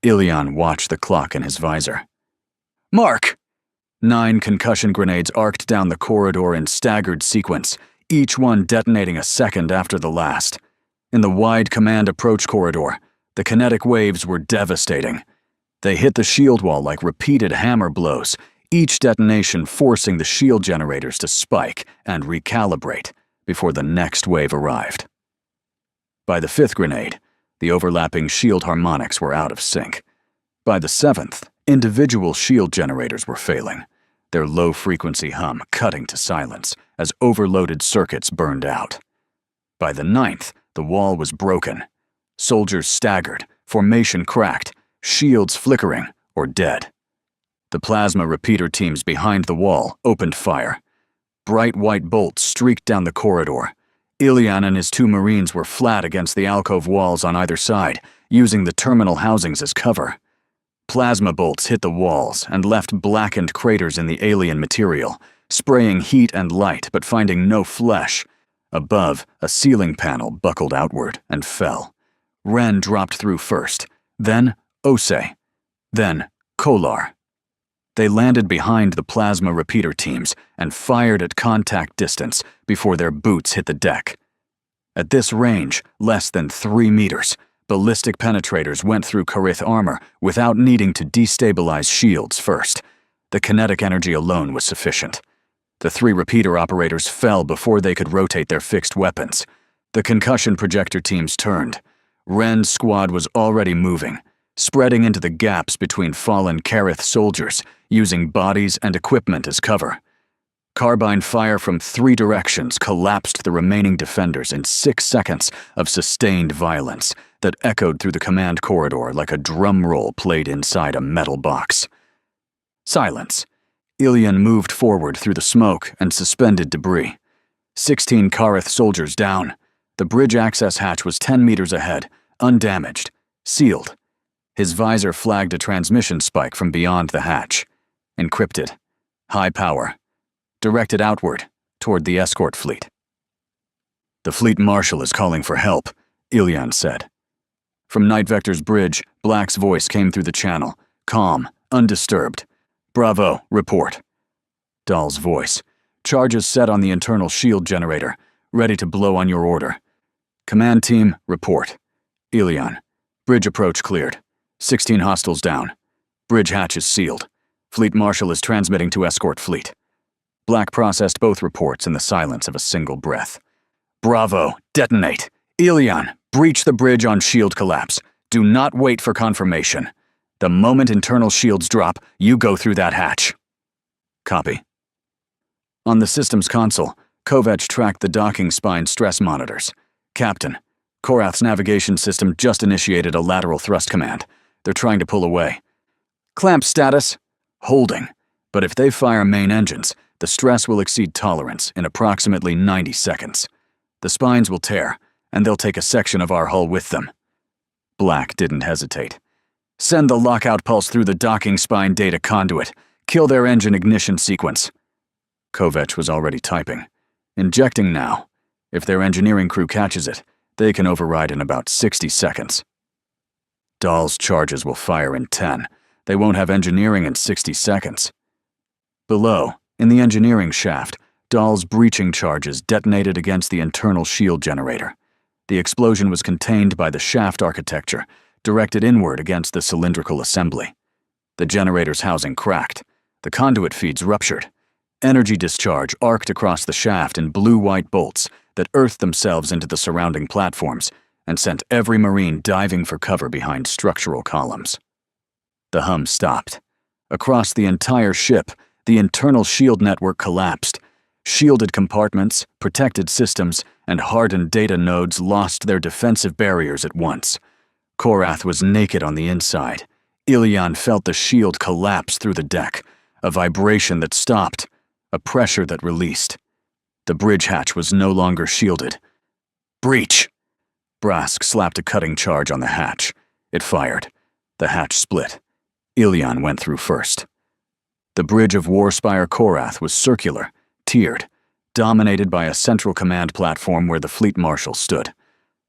Ilian watched the clock in his visor. Mark! 9 concussion grenades arced down the corridor in staggered sequence, each one detonating a second after the last. In the wide command approach corridor, the kinetic waves were devastating. They hit the shield wall like repeated hammer blows, each detonation forcing the shield generators to spike and recalibrate before the next wave arrived. By the 5th grenade, the overlapping shield harmonics were out of sync. By the 7th, individual shield generators were failing, their low-frequency hum cutting to silence as overloaded circuits burned out. By the 9th, the wall was broken. Soldiers staggered, formation cracked, shields flickering or dead. The plasma repeater teams behind the wall opened fire. Bright white bolts streaked down the corridor. Ilian and his 2 Marines were flat against the alcove walls on either side, using the terminal housings as cover. Plasma bolts hit the walls and left blackened craters in the alien material, spraying heat and light but finding no flesh. Above, a ceiling panel buckled outward and fell. Ren dropped through first, then Ose, then Kolar. They landed behind the plasma repeater teams and fired at contact distance before their boots hit the deck. At this range, less than 3 meters, ballistic penetrators went through Karith armor without needing to destabilize shields first. The kinetic energy alone was sufficient. The 3 repeater operators fell before they could rotate their fixed weapons. The concussion projector teams turned. Ren's squad was already moving, spreading into the gaps between fallen Karith soldiers, using bodies and equipment as cover. Carbine fire from 3 directions collapsed the remaining defenders in 6 seconds of sustained violence that echoed through the command corridor like a drum roll played inside a metal box. Silence. Ilian moved forward through the smoke and suspended debris. 16 Karith soldiers down. The bridge access hatch was 10 meters ahead, undamaged, sealed. His visor flagged a transmission spike from beyond the hatch. Encrypted. High power. Directed outward, toward the escort fleet. "The fleet marshal is calling for help," Ilian said. From Night Vector's bridge, Black's voice came through the channel, calm, undisturbed. "Bravo, report." Dahl's voice. "Charges set on the internal shield generator, ready to blow on your order." "Command team, report." Ilian. "Bridge approach cleared. 16 hostiles down. Bridge hatch is sealed. Fleet marshal is transmitting to escort fleet." Black processed both reports in the silence of a single breath. "Bravo, detonate. Ilian, breach the bridge on shield collapse. Do not wait for confirmation. The moment internal shields drop, you go through that hatch." "Copy." On the system's console, Kovach tracked the docking spine stress monitors. "Captain, Korath's navigation system just initiated a lateral thrust command. They're trying to pull away." "Clamp status?" "Holding. But if they fire main engines, the stress will exceed tolerance in approximately 90 seconds. The spines will tear, and they'll take a section of our hull with them." Black didn't hesitate. "Send the lockout pulse through the docking spine data conduit. Kill their engine ignition sequence." Kovach was already typing. "Injecting now. If their engineering crew catches it, they can override in about 60 seconds. Dahl's charges will fire in 10. They won't have engineering in 60 seconds. Below, in the engineering shaft, Dahl's breaching charges detonated against the internal shield generator. The explosion was contained by the shaft architecture, directed inward against the cylindrical assembly. The generator's housing cracked. The conduit feeds ruptured. Energy discharge arced across the shaft in blue-white bolts that earthed themselves into the surrounding platforms and sent every Marine diving for cover behind structural columns. The hum stopped. Across the entire ship, the internal shield network collapsed. Shielded compartments, protected systems, and hardened data nodes lost their defensive barriers at once. Korath was naked on the inside. Ilian felt the shield collapse through the deck, a vibration that stopped, a pressure that released. The bridge hatch was no longer shielded. "Breach!" Brask slapped a cutting charge on the hatch. It fired. The hatch split. Ilian went through first. The bridge of Warspire Korath was circular, tiered, dominated by a central command platform where the fleet marshal stood.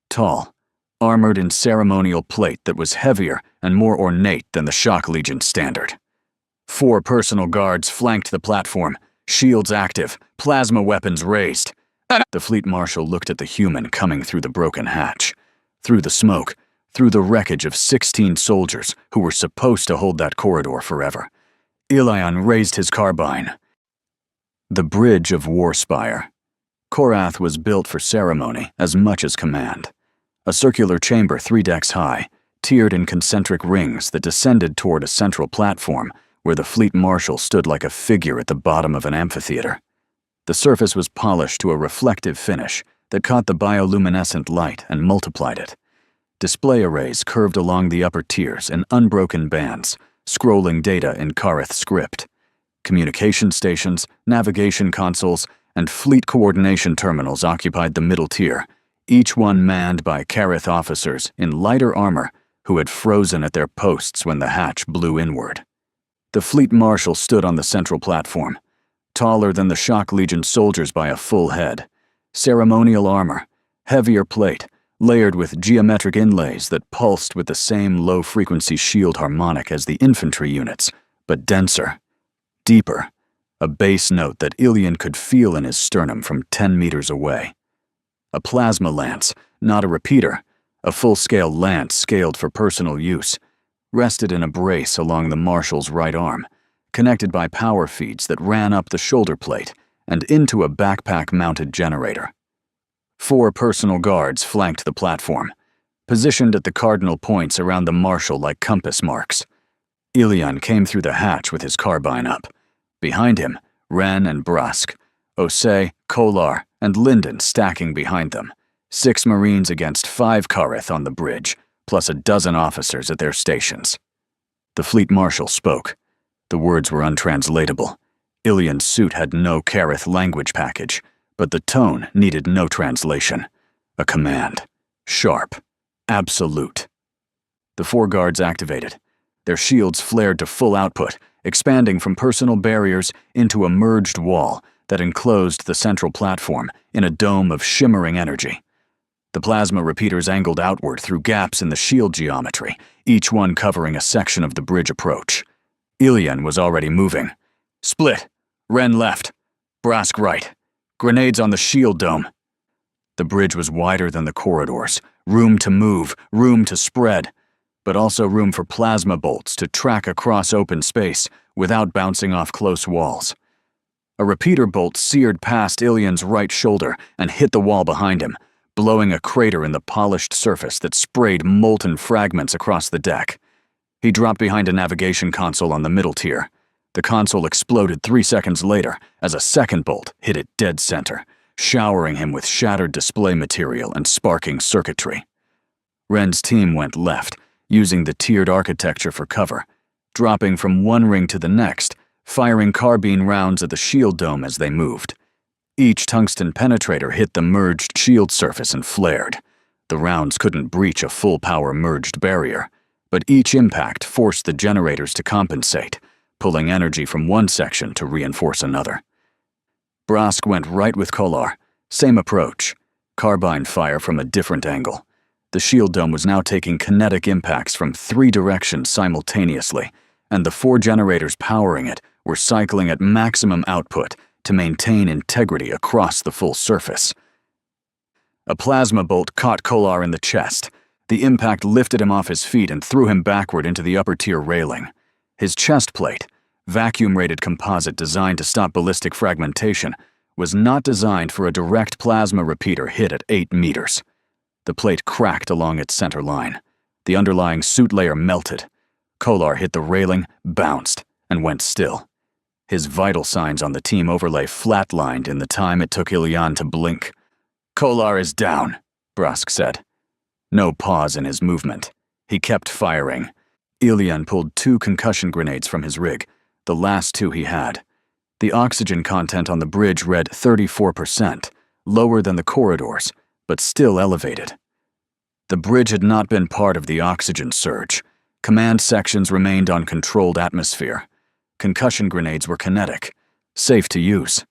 Tall, armored in ceremonial plate that was heavier and more ornate than the Shock Legion standard. 4 personal guards flanked the platform, shields active, plasma weapons raised. The fleet marshal looked at the human coming through the broken hatch, through the smoke, through the wreckage of 16 soldiers who were supposed to hold that corridor forever. Ilian raised his carbine. The bridge of Warspire. Korath was built for ceremony as much as command. A circular chamber 3 decks high, tiered in concentric rings that descended toward a central platform where the fleet marshal stood like a figure at the bottom of an amphitheater. The surface was polished to a reflective finish that caught the bioluminescent light and multiplied it. Display arrays curved along the upper tiers in unbroken bands, scrolling data in Karith script. Communication stations, navigation consoles, and fleet coordination terminals occupied the middle tier, each one manned by Karith officers in lighter armor who had frozen at their posts when the hatch blew inward. The fleet marshal stood on the central platform, taller than the Shock Legion soldiers by a full head. Ceremonial armor, heavier plate, layered with geometric inlays that pulsed with the same low-frequency shield harmonic as the infantry units, but denser, deeper, a bass note that Ilian could feel in his sternum from 10 meters away. A plasma lance, not a repeater, a full-scale lance scaled for personal use, rested in a brace along the marshal's right arm, connected by power feeds that ran up the shoulder plate and into a backpack-mounted generator. 4 personal guards flanked the platform, positioned at the cardinal points around the marshal like compass marks. Ilian came through the hatch with his carbine up. Behind him, Ren and Brusk, Osei, Kolar, and Linden stacking behind them. 6 Marines against 5 Kareth on the bridge, plus a dozen officers at their stations. The fleet marshal spoke. The words were untranslatable. Ilian's suit had no Kareth language package, but the tone needed no translation. A command. Sharp. Absolute. The 4 guards activated. Their shields flared to full output, expanding from personal barriers into a merged wall that enclosed the central platform in a dome of shimmering energy. The plasma repeaters angled outward through gaps in the shield geometry, each one covering a section of the bridge approach. Ilian was already moving. Split. Ren left. Brask right. Grenades on the shield dome. The bridge was wider than the corridors. Room to move, room to spread, but also room for plasma bolts to track across open space without bouncing off close walls. A repeater bolt seared past Ilian's right shoulder and hit the wall behind him, blowing a crater in the polished surface that sprayed molten fragments across the deck. He dropped behind a navigation console on the middle tier. The console exploded 3 seconds later as a second bolt hit it dead center, showering him with shattered display material and sparking circuitry. Ren's team went left, using the tiered architecture for cover, dropping from one ring to the next, firing carbine rounds at the shield dome as they moved. Each tungsten penetrator hit the merged shield surface and flared. The rounds couldn't breach a full-power merged barrier, but each impact forced the generators to compensate, pulling energy from one section to reinforce another. Brask went right with Kolar. Same approach. Carbine fire from a different angle. The shield dome was now taking kinetic impacts from 3 directions simultaneously, and the 4 generators powering it were cycling at maximum output to maintain integrity across the full surface. A plasma bolt caught Kolar in the chest. The impact lifted him off his feet and threw him backward into the upper tier railing. His chest plate, vacuum-rated composite designed to stop ballistic fragmentation, was not designed for a direct plasma repeater hit at 8 meters. The plate cracked along its center line. The underlying suit layer melted. Kolar hit the railing, bounced, and went still. His vital signs on the team overlay flatlined in the time it took Ilian to blink. "Kolar is down," Brask said. No pause in his movement. He kept firing. Ilian pulled 2 concussion grenades from his rig, the last 2 he had. The oxygen content on the bridge read 34%, lower than the corridors, but still elevated. The bridge had not been part of the oxygen surge. Command sections remained on controlled atmosphere. Concussion grenades were kinetic, safe to use.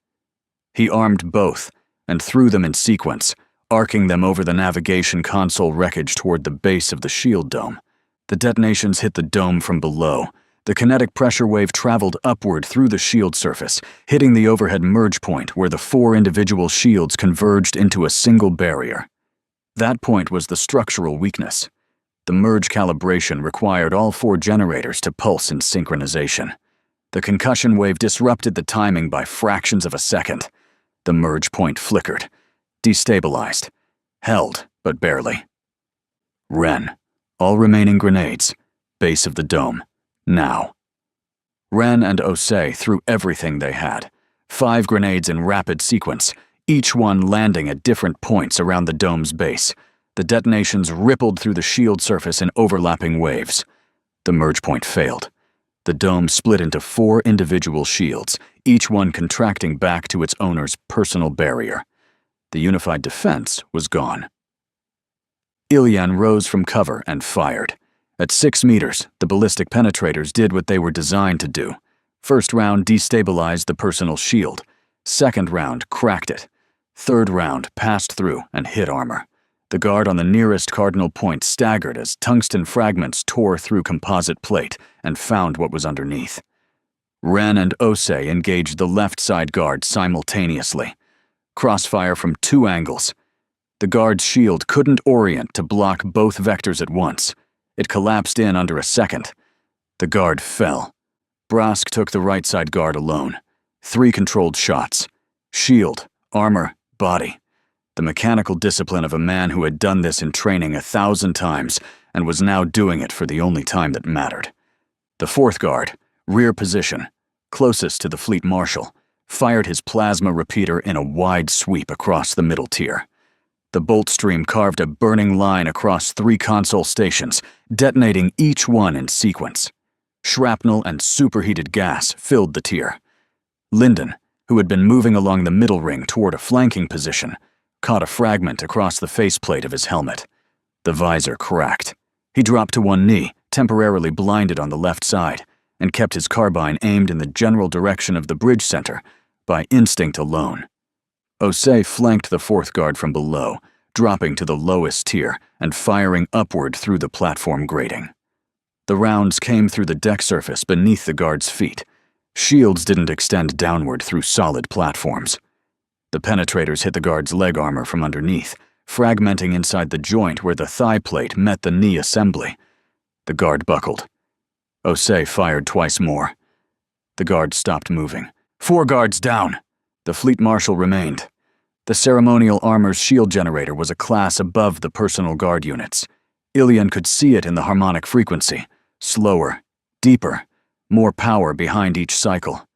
He armed both and threw them in sequence, arcing them over the navigation console wreckage toward the base of the shield dome. The detonations hit the dome from below. The kinetic pressure wave traveled upward through the shield surface, hitting the overhead merge point where the 4 individual shields converged into a single barrier. That point was the structural weakness. The merge calibration required all 4 generators to pulse in synchronization. The concussion wave disrupted the timing by fractions of a second. The merge point flickered, destabilized, held, but barely. Ren. All remaining grenades. Base of the dome. Now. Ren and Osei threw everything they had. 5 grenades in rapid sequence, each one landing at different points around the dome's base. The detonations rippled through the shield surface in overlapping waves. The merge point failed. The dome split into 4 individual shields, each one contracting back to its owner's personal barrier. The unified defense was gone. Ilian rose from cover and fired. At 6 meters, the ballistic penetrators did what they were designed to do. First round destabilized the personal shield. Second round cracked it. Third round passed through and hit armor. The guard on the nearest cardinal point staggered as tungsten fragments tore through composite plate and found what was underneath. Ren and Osei engaged the left side guard simultaneously. Crossfire from 2 angles. The guard's shield couldn't orient to block both vectors at once. It collapsed in under a second. The guard fell. Brask took the right side guard alone. 3 controlled shots. Shield, armor, body. The mechanical discipline of a man who had done this in training 1,000 times and was now doing it for the only time that mattered. The 4th guard, rear position, closest to the fleet marshal, fired his plasma repeater in a wide sweep across the middle tier. The bolt stream carved a burning line across 3 console stations, detonating each one in sequence. Shrapnel and superheated gas filled the tier. Lyndon, who had been moving along the middle ring toward a flanking position, caught a fragment across the faceplate of his helmet. The visor cracked. He dropped to one knee, temporarily blinded on the left side, and kept his carbine aimed in the general direction of the bridge center, by instinct alone. Osei flanked the 4th guard from below, dropping to the lowest tier and firing upward through the platform grating. The rounds came through the deck surface beneath the guard's feet. Shields didn't extend downward through solid platforms. The penetrators hit the guard's leg armor from underneath, fragmenting inside the joint where the thigh plate met the knee assembly. The guard buckled. Osei fired twice more. The guard stopped moving. 4 guards down. The fleet marshal remained. The ceremonial armor's shield generator was a class above the personal guard units. Ilian could see it in the harmonic frequency. Slower, deeper, more power behind each cycle.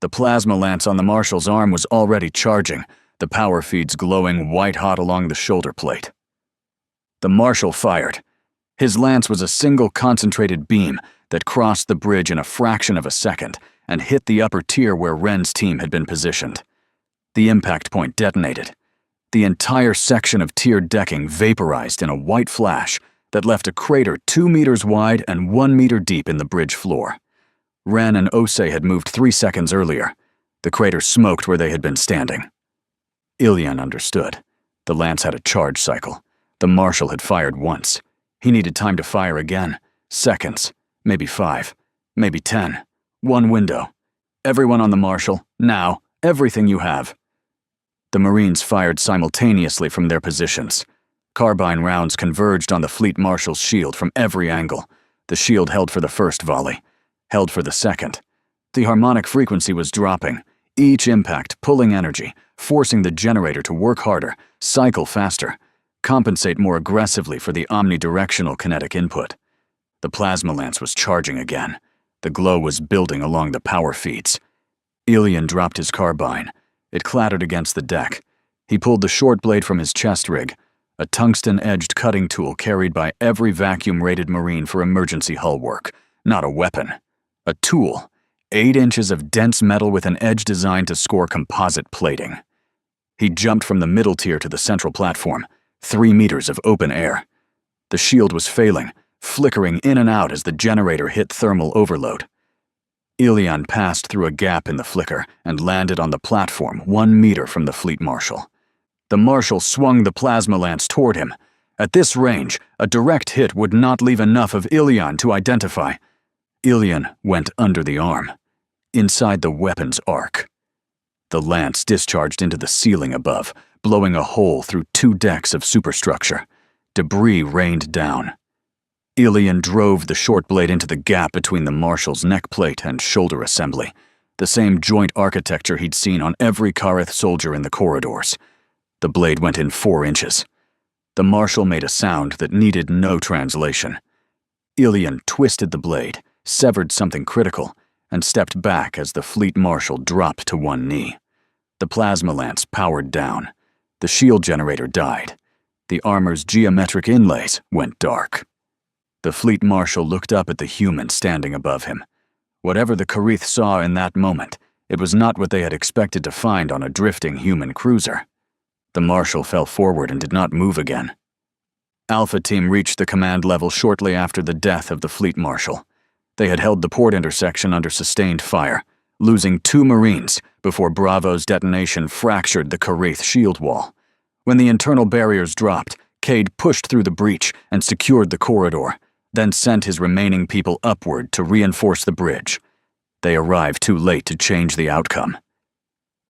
The plasma lance on the marshal's arm was already charging, the power feeds glowing white-hot along the shoulder plate. The marshal fired. His lance was a single concentrated beam that crossed the bridge in a fraction of a second and hit the upper tier where Ren's team had been positioned. The impact point detonated. The entire section of tiered decking vaporized in a white flash that left a crater 2 meters wide and 1 meter deep in the bridge floor. Ren and Osei had moved 3 seconds earlier. The crater smoked where they had been standing. Ilian understood. The lance had a charge cycle. The marshal had fired once. He needed time to fire again. Seconds. Maybe 5. Maybe 10. 1 window. Everyone on the marshal. Now. Everything you have. The Marines fired simultaneously from their positions. Carbine rounds converged on the fleet marshal's shield from every angle. The shield held for the first volley. Held for the second. The harmonic frequency was dropping, each impact pulling energy, forcing the generator to work harder, cycle faster, compensate more aggressively for the omnidirectional kinetic input. The plasma lance was charging again. The glow was building along the power feeds. Ilian dropped his carbine. It clattered against the deck. He pulled the short blade from his chest rig, a tungsten-edged cutting tool carried by every vacuum-rated Marine for emergency hull work. Not a weapon. A tool. 8 inches of dense metal with an edge designed to score composite plating. He jumped from the middle tier to the central platform, 3 meters of open air. The shield was failing, flickering in and out as the generator hit thermal overload. Ilian passed through a gap in the flicker and landed on the platform 1 meter from the fleet marshal. The marshal swung the plasma lance toward him. At this range, a direct hit would not leave enough of Ilian to identify. Ilian went under the arm, inside the weapon's arc. The lance discharged into the ceiling above, blowing a hole through 2 decks of superstructure. Debris rained down. Ilian drove the short blade into the gap between the marshal's neck plate and shoulder assembly, the same joint architecture he'd seen on every Kareth soldier in the corridors. The blade went in 4 inches. The marshal made a sound that needed no translation. Ilian twisted the blade, severed something critical, and stepped back as the fleet marshal dropped to one knee. The plasma lance powered down. The shield generator died. The armor's geometric inlays went dark. The fleet marshal looked up at the human standing above him. Whatever the Kareth saw in that moment, it was not what they had expected to find on a drifting human cruiser. The marshal fell forward and did not move again. Alpha Team reached the command level shortly after the death of the fleet marshal. They had held the port intersection under sustained fire, losing 2 Marines before Bravo's detonation fractured the Kareth shield wall. When the internal barriers dropped, Cade pushed through the breach and secured the corridor, then sent his remaining people upward to reinforce the bridge. They arrived too late to change the outcome.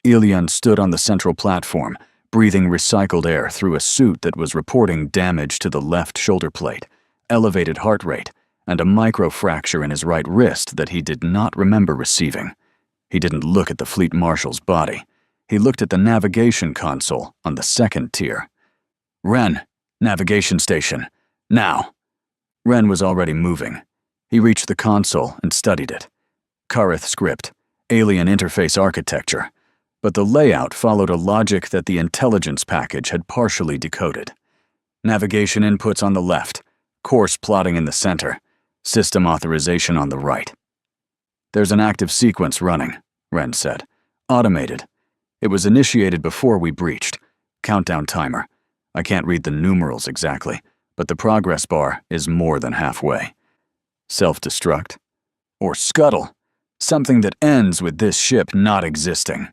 Ilian stood on the central platform, breathing recycled air through a suit that was reporting damage to the left shoulder plate, elevated heart rate, and a microfracture in his right wrist that he did not remember receiving. He didn't look at the fleet marshal's body. He looked at the navigation console on the second tier. "Ren, navigation station, now." Ren was already moving. He reached the console and studied it. Kareth script, alien interface architecture, but the layout followed a logic that the intelligence package had partially decoded. Navigation inputs on the left, course plotting in the center, system authorization on the right. "There's an active sequence running," Ren said. "Automated. It was initiated before we breached. Countdown timer. I can't read the numerals exactly, but the progress bar is more than halfway. Self-destruct? Or scuttle? Something that ends with this ship not existing."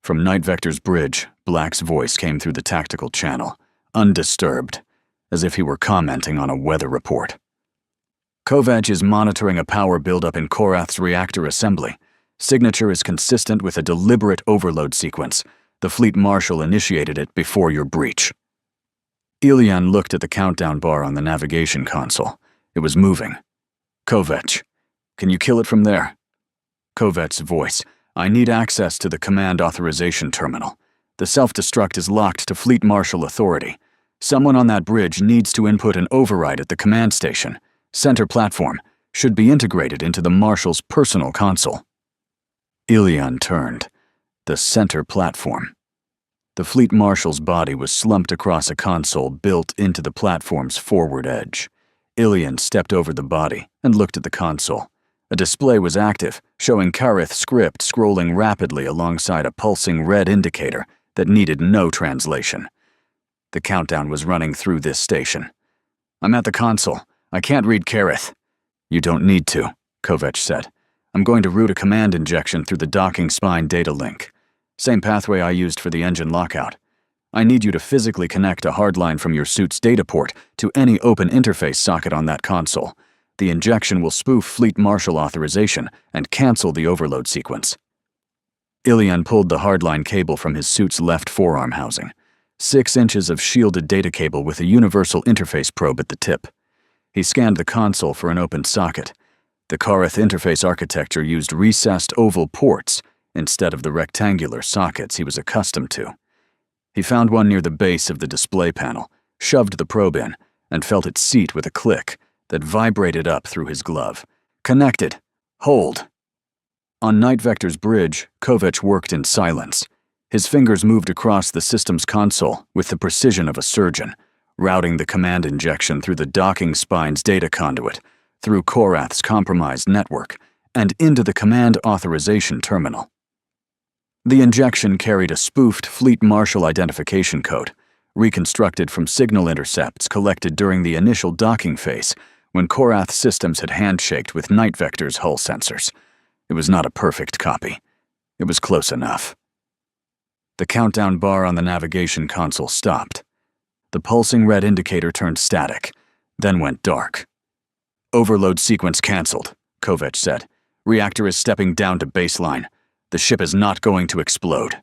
From Night Vector's bridge, Black's voice came through the tactical channel, undisturbed, as if he were commenting on a weather report. "Kovac is monitoring a power buildup in Korath's reactor assembly. Signature is consistent with a deliberate overload sequence. The Fleet Marshal initiated it before your breach." Ilian looked at the countdown bar on the navigation console. It was moving. "Kovac, can you kill it from there?" Kovac's voice, "I need access to the command authorization terminal. The self-destruct is locked to Fleet Marshal authority. Someone on that bridge needs to input an override at the command station. Center platform should be integrated into the Marshal's personal console." Ilian turned. The center platform. The Fleet Marshal's body was slumped across a console built into the platform's forward edge. Ilian stepped over the body and looked at the console. A display was active, showing Kareth's script scrolling rapidly alongside a pulsing red indicator that needed no translation. The countdown was running through this station. "I'm at the console. I can't read Kareth." "You don't need to," Kovac said. "I'm going to route a command injection through the docking spine data link. Same pathway I used for the engine lockout. I need you to physically connect a hardline from your suit's data port to any open interface socket on that console. The injection will spoof Fleet Marshal authorization and cancel the overload sequence." Ilian pulled the hardline cable from his suit's left forearm housing. 6 inches of shielded data cable with a universal interface probe at the tip. He scanned the console for an open socket. The Kareth interface architecture used recessed oval ports instead of the rectangular sockets he was accustomed to. He found one near the base of the display panel, shoved the probe in, and felt it seat with a click that vibrated up through his glove. "Connected. Hold." On Night Vector's bridge, Kovac worked in silence. His fingers moved across the system's console with the precision of a surgeon, routing the command injection through the docking spine's data conduit, through Korath's compromised network, and into the command authorization terminal. The injection carried a spoofed Fleet Marshal identification code, reconstructed from signal intercepts collected during the initial docking phase when Korath systems had handshaked with Night Vector's hull sensors. It was not a perfect copy. It was close enough. The countdown bar on the navigation console stopped. The pulsing red indicator turned static, then went dark. "Overload sequence cancelled," Kovac said. "Reactor is stepping down to baseline. The ship is not going to explode."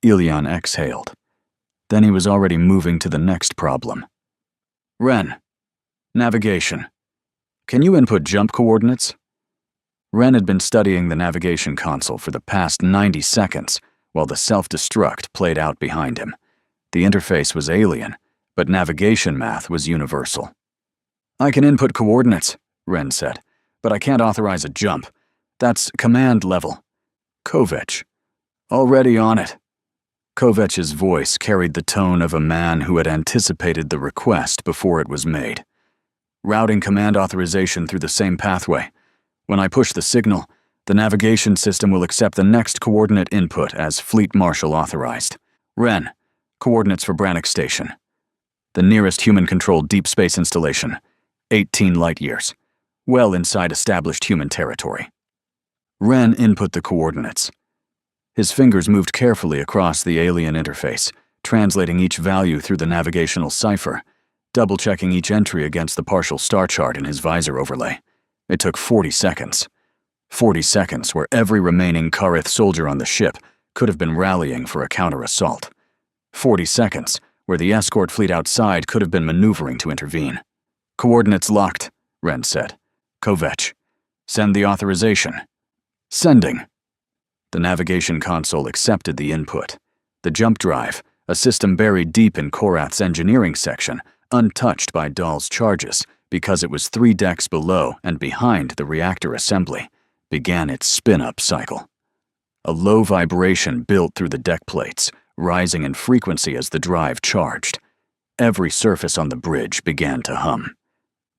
Ilian exhaled. Then he was already moving to the next problem. "Ren, navigation. Can you input jump coordinates?" Ren had been studying the navigation console for the past 90 seconds while the self-destruct played out behind him. The interface was alien, but navigation math was universal. "I can input coordinates," Ren said, "but I can't authorize a jump. That's command level." "Kovac. Already on it." Kovac's voice carried the tone of a man who had anticipated the request before it was made. "Routing command authorization through the same pathway. When I push the signal, the navigation system will accept the next coordinate input as Fleet Marshal authorized. Ren, coordinates for Brannock Station. The nearest human-controlled deep space installation, 18 light-years, well inside established human territory." Ren input the coordinates. His fingers moved carefully across the alien interface, translating each value through the navigational cipher, double-checking each entry against the partial star chart in his visor overlay. It took 40 seconds. 40 seconds where every remaining Karith soldier on the ship could have been rallying for a counter-assault. 40 seconds where the escort fleet outside could have been maneuvering to intervene. "Coordinates locked," Ren said. "Kovech, send the authorization." "Sending." The navigation console accepted the input. The jump drive, a system buried deep in Korath's engineering section, untouched by Dahl's charges because it was 3 decks below and behind the reactor assembly, began its spin-up cycle. A low vibration built through the deck plates, rising in frequency as the drive charged. Every surface on the bridge began to hum.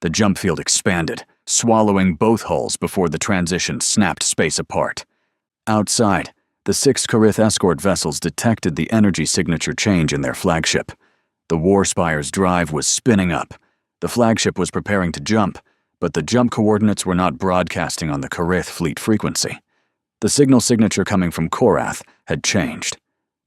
The jump field expanded, swallowing both hulls before the transition snapped space apart. Outside, the 6 Karith escort vessels detected the energy signature change in their flagship. The Warspire's drive was spinning up. The flagship was preparing to jump, but the jump coordinates were not broadcasting on the Karith fleet frequency. The signal signature coming from Korath had changed.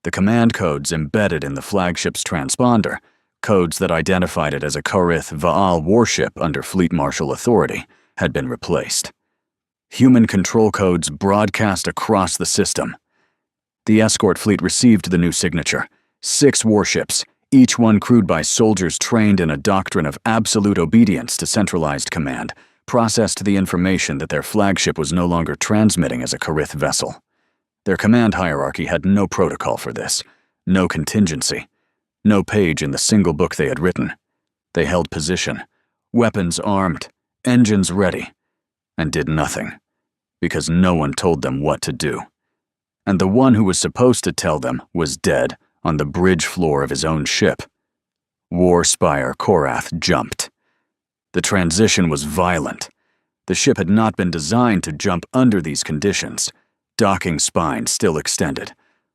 The command codes embedded in the flagship's transponder, codes that identified it as a Karith Vaal warship under Fleet Marshal authority, had been replaced. Human control codes broadcast across the system. The escort fleet received the new signature. 6 warships, each one crewed by soldiers trained in a doctrine of absolute obedience to centralized command, processed the information that their flagship was no longer transmitting as a Karith vessel. Their command hierarchy had no protocol for this, no contingency, no page in the single book they had written. They held position, weapons armed, engines ready, and did nothing, because no one told them what to do. And the one who was supposed to tell them was dead on the bridge floor of his own ship. Warspire Korath jumped. The transition was violent. The ship had not been designed to jump under these conditions. Docking spine still extended.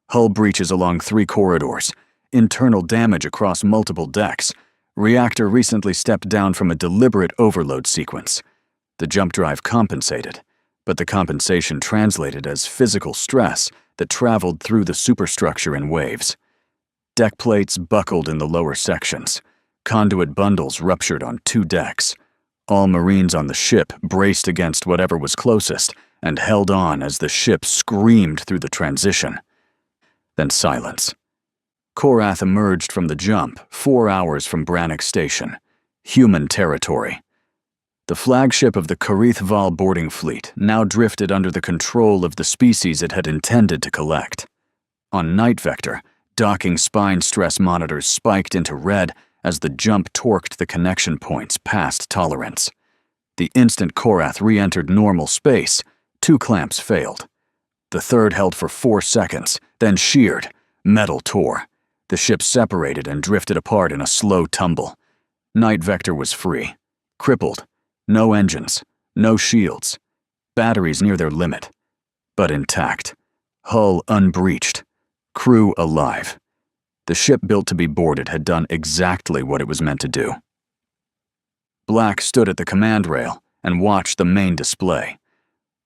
Hull breaches along 3 corridors. Internal damage across multiple decks. Reactor recently stepped down from a deliberate overload sequence. The jump drive compensated, but the compensation translated as physical stress that traveled through the superstructure in waves. Deck plates buckled in the lower sections. Conduit bundles ruptured on 2 decks. All Marines on the ship braced against whatever was closest and held on as the ship screamed through the transition. Then silence. Korath emerged from the jump 4 hours from Brannock Station, human territory. The flagship of the Karith Vaal boarding fleet now drifted under the control of the species it had intended to collect. On Night Vector, docking spine stress monitors spiked into red as the jump torqued the connection points past tolerance. The instant Korath re-entered normal space, 2 clamps failed. The third held for 4 seconds, then sheared. Metal tore. The ship separated and drifted apart in a slow tumble. Night Vector was free, crippled. No engines, no shields, batteries near their limit, but intact, hull unbreached, crew alive. The ship built to be boarded had done exactly what it was meant to do. Black stood at the command rail and watched the main display.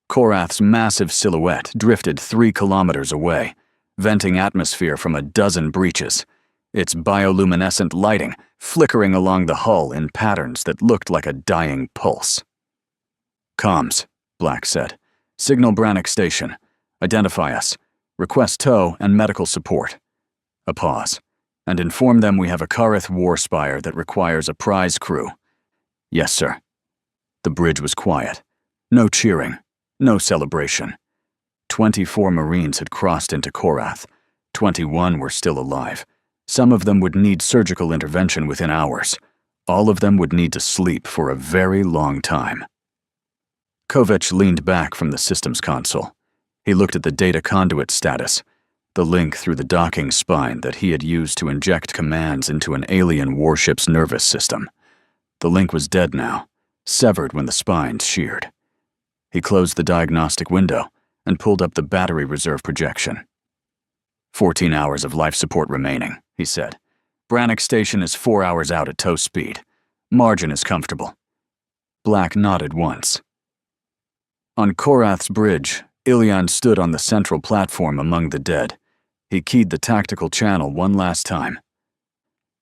Korath's massive silhouette drifted 3 kilometers away, venting atmosphere from a dozen breaches, its bioluminescent lighting flickering along the hull in patterns that looked like a dying pulse. "Comms," Black said. "Signal Brannock Station. Identify us. Request tow and medical support." A pause. "And inform them we have a Karith Warspire that requires a prize crew." "Yes, sir." The bridge was quiet. No cheering. No celebration. 24 Marines had crossed into Korath. 21 were still alive. Some of them would need surgical intervention within hours. All of them would need to sleep for a very long time. Kovech leaned back from the systems console. He looked at the data conduit status, the link through the docking spine that he had used to inject commands into an alien warship's nervous system. The link was dead now, severed when the spines sheared. He closed the diagnostic window and pulled up the battery reserve projection. 14 hours of life support remaining, he said. Brannock Station is 4 hours out at tow speed. Margin is comfortable. Black nodded once. On Korath's bridge, Ilian stood on the central platform among the dead. He keyed the tactical channel one last time.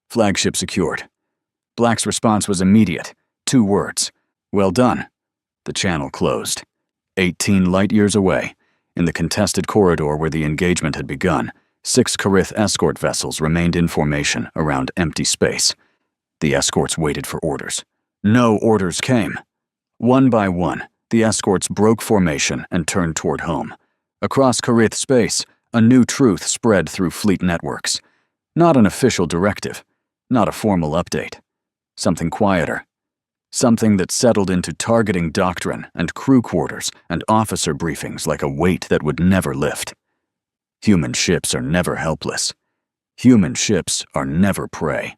Flagship secured. Black's response was immediate. 2 words. Well done. The channel closed. 18 light-years away, in the contested corridor where the engagement had begun, 6 Karith escort vessels remained in formation around empty space. The escorts waited for orders. No orders came. One by one, the escorts broke formation and turned toward home. Across Karith space, a new truth spread through fleet networks. Not an official directive, not a formal update. Something quieter. Something that settled into targeting doctrine and crew quarters and officer briefings like a weight that would never lift. Human ships are never helpless. Human ships are never prey.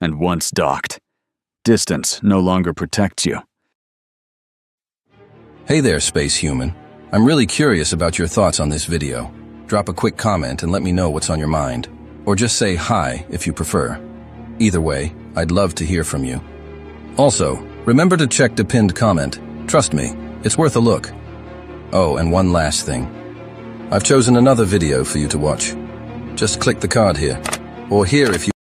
And once docked, distance no longer protects you. Hey there, space human. I'm really curious about your thoughts on this video. Drop a quick comment and let me know what's on your mind. Or just say hi if you prefer. Either way, I'd love to hear from you. Also, remember to check the pinned comment. Trust me, it's worth a look. Oh, and one last thing. I've chosen another video for you to watch. Just click the card here. Or here if you